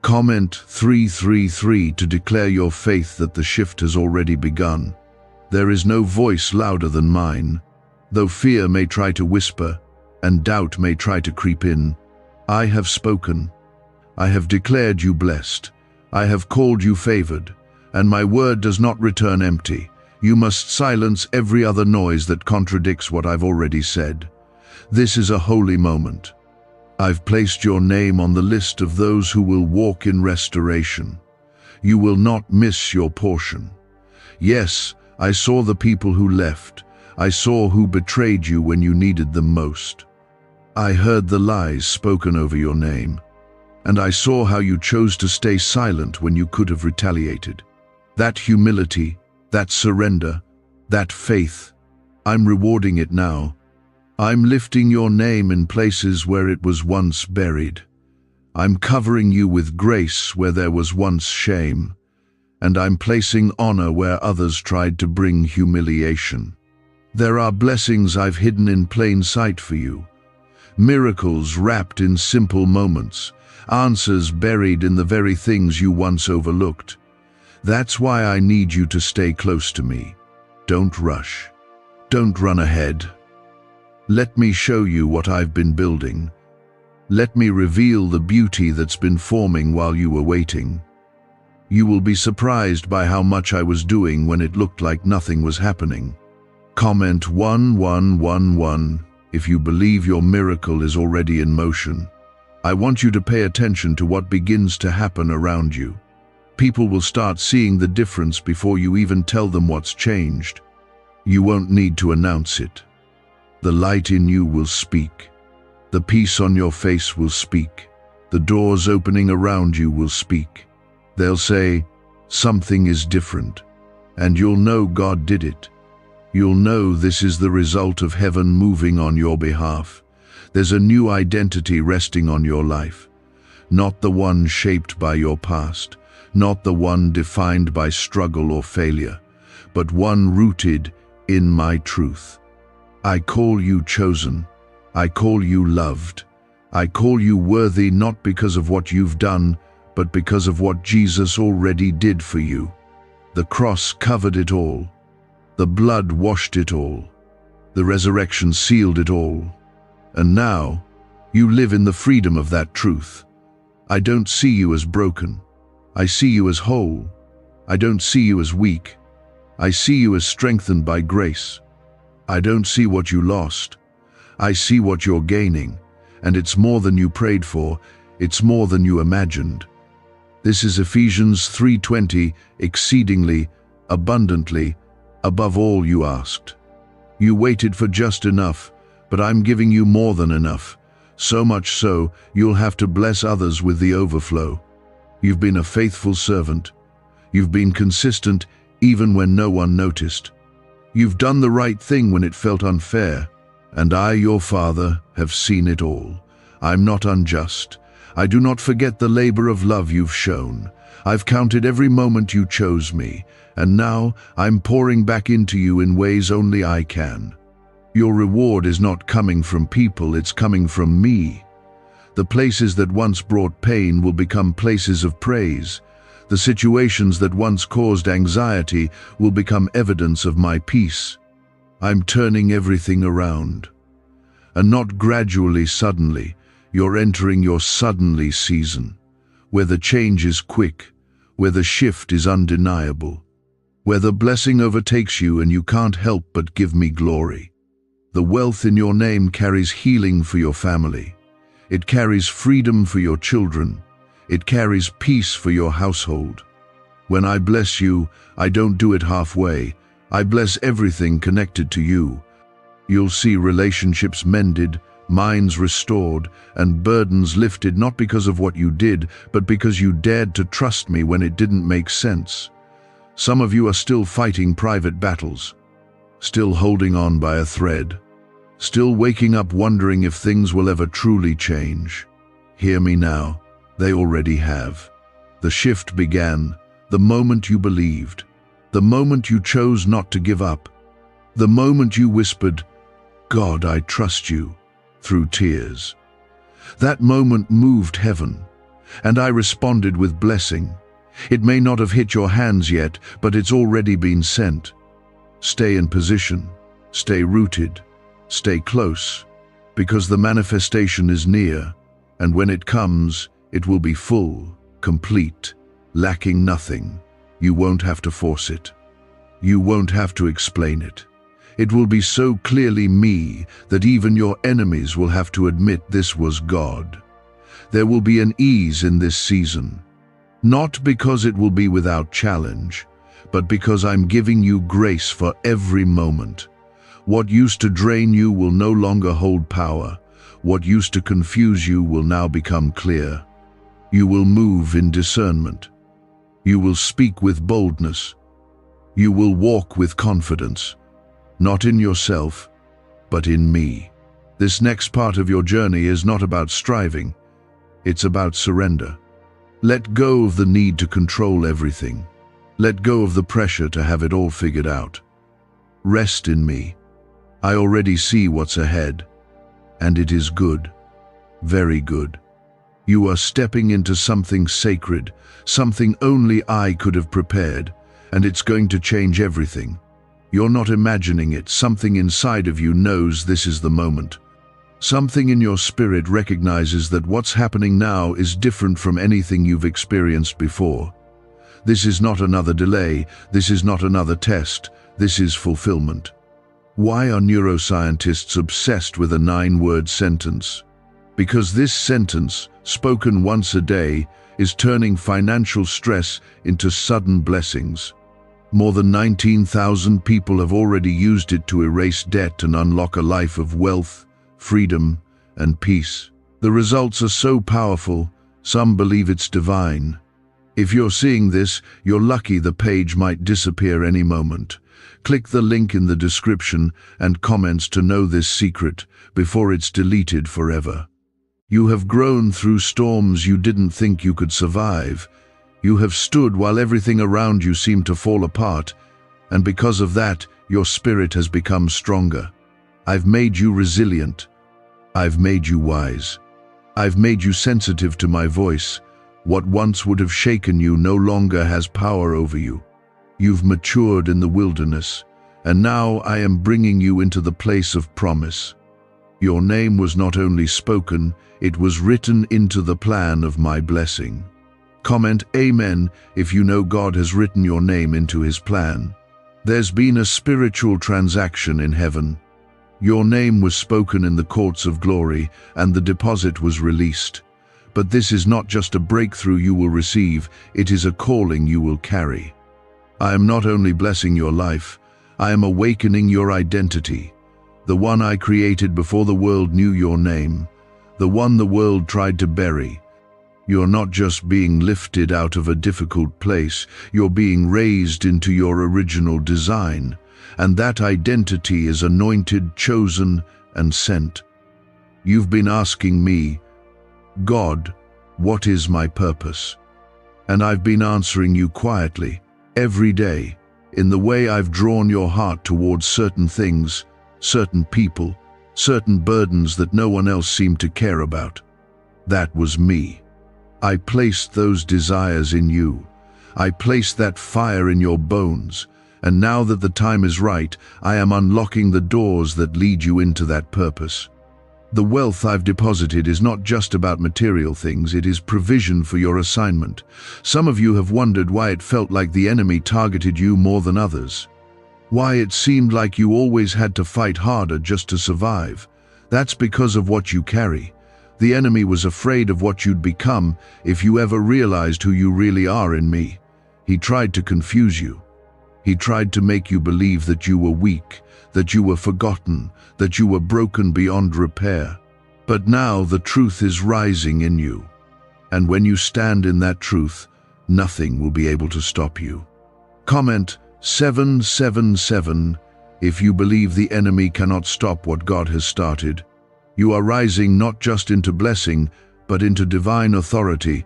Comment 333 to declare your faith that the shift has already begun. There is no voice louder than mine. Though fear may try to whisper and doubt may try to creep in, I have spoken. I have declared you blessed. I have called you favored. And my word does not return empty. You must silence every other noise that contradicts what I've already said. This is a holy moment. I've placed your name on the list of those who will walk in restoration. You will not miss your portion. Yes, I saw the people who left. I saw who betrayed you when you needed them most. I heard the lies spoken over your name. And I saw how you chose to stay silent when you could have retaliated. That humility, that surrender, that faith, I'm rewarding it now. I'm lifting your name in places where it was once buried. I'm covering you with grace where there was once shame. And I'm placing honor where others tried to bring humiliation. There are blessings I've hidden in plain sight for you. Miracles wrapped in simple moments. Answers buried in the very things you once overlooked. That's why I need you to stay close to me. Don't rush. Don't run ahead. Let me show you what I've been building. Let me reveal the beauty that's been forming while you were waiting. You will be surprised by how much I was doing when it looked like nothing was happening. Comment 1111 if you believe your miracle is already in motion. I want you to pay attention to what begins to happen around you. People will start seeing the difference before you even tell them what's changed. You won't need to announce it. The light in you will speak. The peace on your face will speak. The doors opening around you will speak. They'll say, something is different, and you'll know God did it. You'll know this is the result of heaven moving on your behalf. There's a new identity resting on your life, not the one shaped by your past, not the one defined by struggle or failure, but one rooted in my truth. I call you chosen. I call you loved. I call you worthy not because of what you've done, but because of what Jesus already did for you. The cross covered it all. The blood washed it all. The resurrection sealed it all. And now, you live in the freedom of that truth. I don't see you as broken. I see you as whole. I don't see you as weak. I see you as strengthened by grace. I don't see what you lost. I see what you're gaining, and it's more than you prayed for. It's more than you imagined. This is Ephesians 3:20, exceedingly, abundantly, above all you asked. You waited for just enough, but I'm giving you more than enough. So much so, you'll have to bless others with the overflow. You've been a faithful servant. You've been consistent even when no one noticed. You've done the right thing when it felt unfair. And I, your Father, have seen it all. I'm not unjust. I do not forget the labor of love you've shown. I've counted every moment you chose me, and now I'm pouring back into you in ways only I can. Your reward is not coming from people, it's coming from me. The places that once brought pain will become places of praise. The situations that once caused anxiety will become evidence of my peace. I'm turning everything around. And not gradually, suddenly. You're entering your suddenly season, where the change is quick, where the shift is undeniable, where the blessing overtakes you and you can't help but give me glory. The wealth in your name carries healing for your family. It carries freedom for your children. It carries peace for your household. When I bless you, I don't do it halfway. I bless everything connected to you. You'll see relationships mended, minds restored, and burdens lifted not because of what you did, but because you dared to trust me when it didn't make sense. Some of you are still fighting private battles, still holding on by a thread, still waking up wondering if things will ever truly change. Hear me now, they already have. The shift began the moment you believed, the moment you chose not to give up, the moment you whispered, God, I trust you, through tears. That moment moved heaven, and I responded with blessing. It may not have hit your hands yet, but it's already been sent. Stay in position, stay rooted, stay close, because the manifestation is near, and when it comes, it will be full, complete, lacking nothing. You won't have to force it. You won't have to explain it. It will be so clearly me that even your enemies will have to admit this was God. There will be an ease in this season, not because it will be without challenge, but because I'm giving you grace for every moment. What used to drain you will no longer hold power. What used to confuse you will now become clear. You will move in discernment. You will speak with boldness. You will walk with confidence. Not in yourself, but in me. This next part of your journey is not about striving, it's about surrender. Let go of the need to control everything. Let go of the pressure to have it all figured out. Rest in me. I already see what's ahead, and it is good, very good. You are stepping into something sacred, something only I could have prepared, and it's going to change everything. You're not imagining it. Something inside of you knows this is the moment. Something in your spirit recognizes that what's happening now is different from anything you've experienced before. This is not another delay. This is not another test. This is fulfillment. Why are neuroscientists obsessed with a 9-word sentence? Because this sentence, spoken once a day, is turning financial stress into sudden blessings. More than 19,000 people have already used it to erase debt and unlock a life of wealth, freedom, and peace. The results are so powerful, some believe it's divine. If you're seeing this, you're lucky. The page might disappear any moment. Click the link in the description and comments to know this secret before it's deleted forever. You have grown through storms you didn't think you could survive. You have stood while everything around you seemed to fall apart, and because of that, your spirit has become stronger. I've made you resilient. I've made you wise. I've made you sensitive to my voice. What once would have shaken you no longer has power over you. You've matured in the wilderness, and now I am bringing you into the place of promise. Your name was not only spoken, it was written into the plan of my blessing. Comment Amen if you know God has written your name into His plan. There's been a spiritual transaction in heaven. Your name was spoken in the courts of glory, and the deposit was released. But this is not just a breakthrough you will receive, it is a calling you will carry. I am not only blessing your life, I am awakening your identity. The one I created before the world knew your name, the one the world tried to bury. You're not just being lifted out of a difficult place, you're being raised into your original design, and that identity is anointed, chosen, and sent. You've been asking me, God, what is my purpose? And I've been answering you quietly, every day, in the way I've drawn your heart towards certain things, certain people, certain burdens that no one else seemed to care about. That was me. I placed those desires in you. I placed that fire in your bones, and now that the time is right, I am unlocking the doors that lead you into that purpose. The wealth I've deposited is not just about material things, it is provision for your assignment. Some of you have wondered why it felt like the enemy targeted you more than others. Why it seemed like you always had to fight harder just to survive. That's because of what you carry. The enemy was afraid of what you'd become if you ever realized who you really are in me. He tried to confuse you. He tried to make you believe that you were weak, that you were forgotten, that you were broken beyond repair. But now the truth is rising in you. And when you stand in that truth, nothing will be able to stop you. Comment 777 if you believe the enemy cannot stop what God has started. You are rising not just into blessing, but into divine authority.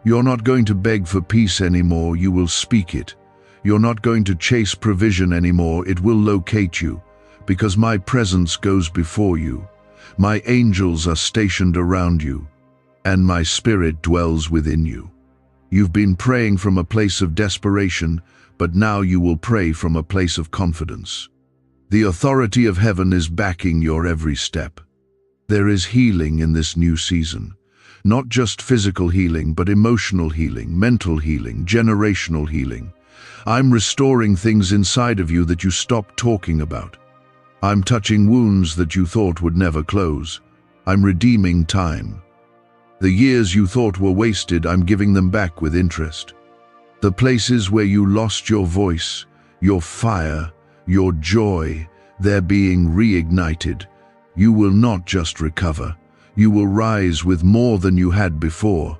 You're not going to beg for peace anymore, you will speak it. You're not going to chase provision anymore, it will locate you, because my presence goes before you. My angels are stationed around you, and my spirit dwells within you. You've been praying from a place of desperation, but now you will pray from a place of confidence. The authority of heaven is backing your every step. There is healing in this new season. Not just physical healing, but emotional healing, mental healing, generational healing. I'm restoring things inside of you that you stopped talking about. I'm touching wounds that you thought would never close. I'm redeeming time. The years you thought were wasted, I'm giving them back with interest. The places where you lost your voice, your fire, your joy, they're being reignited. You will not just recover. You will rise with more than you had before.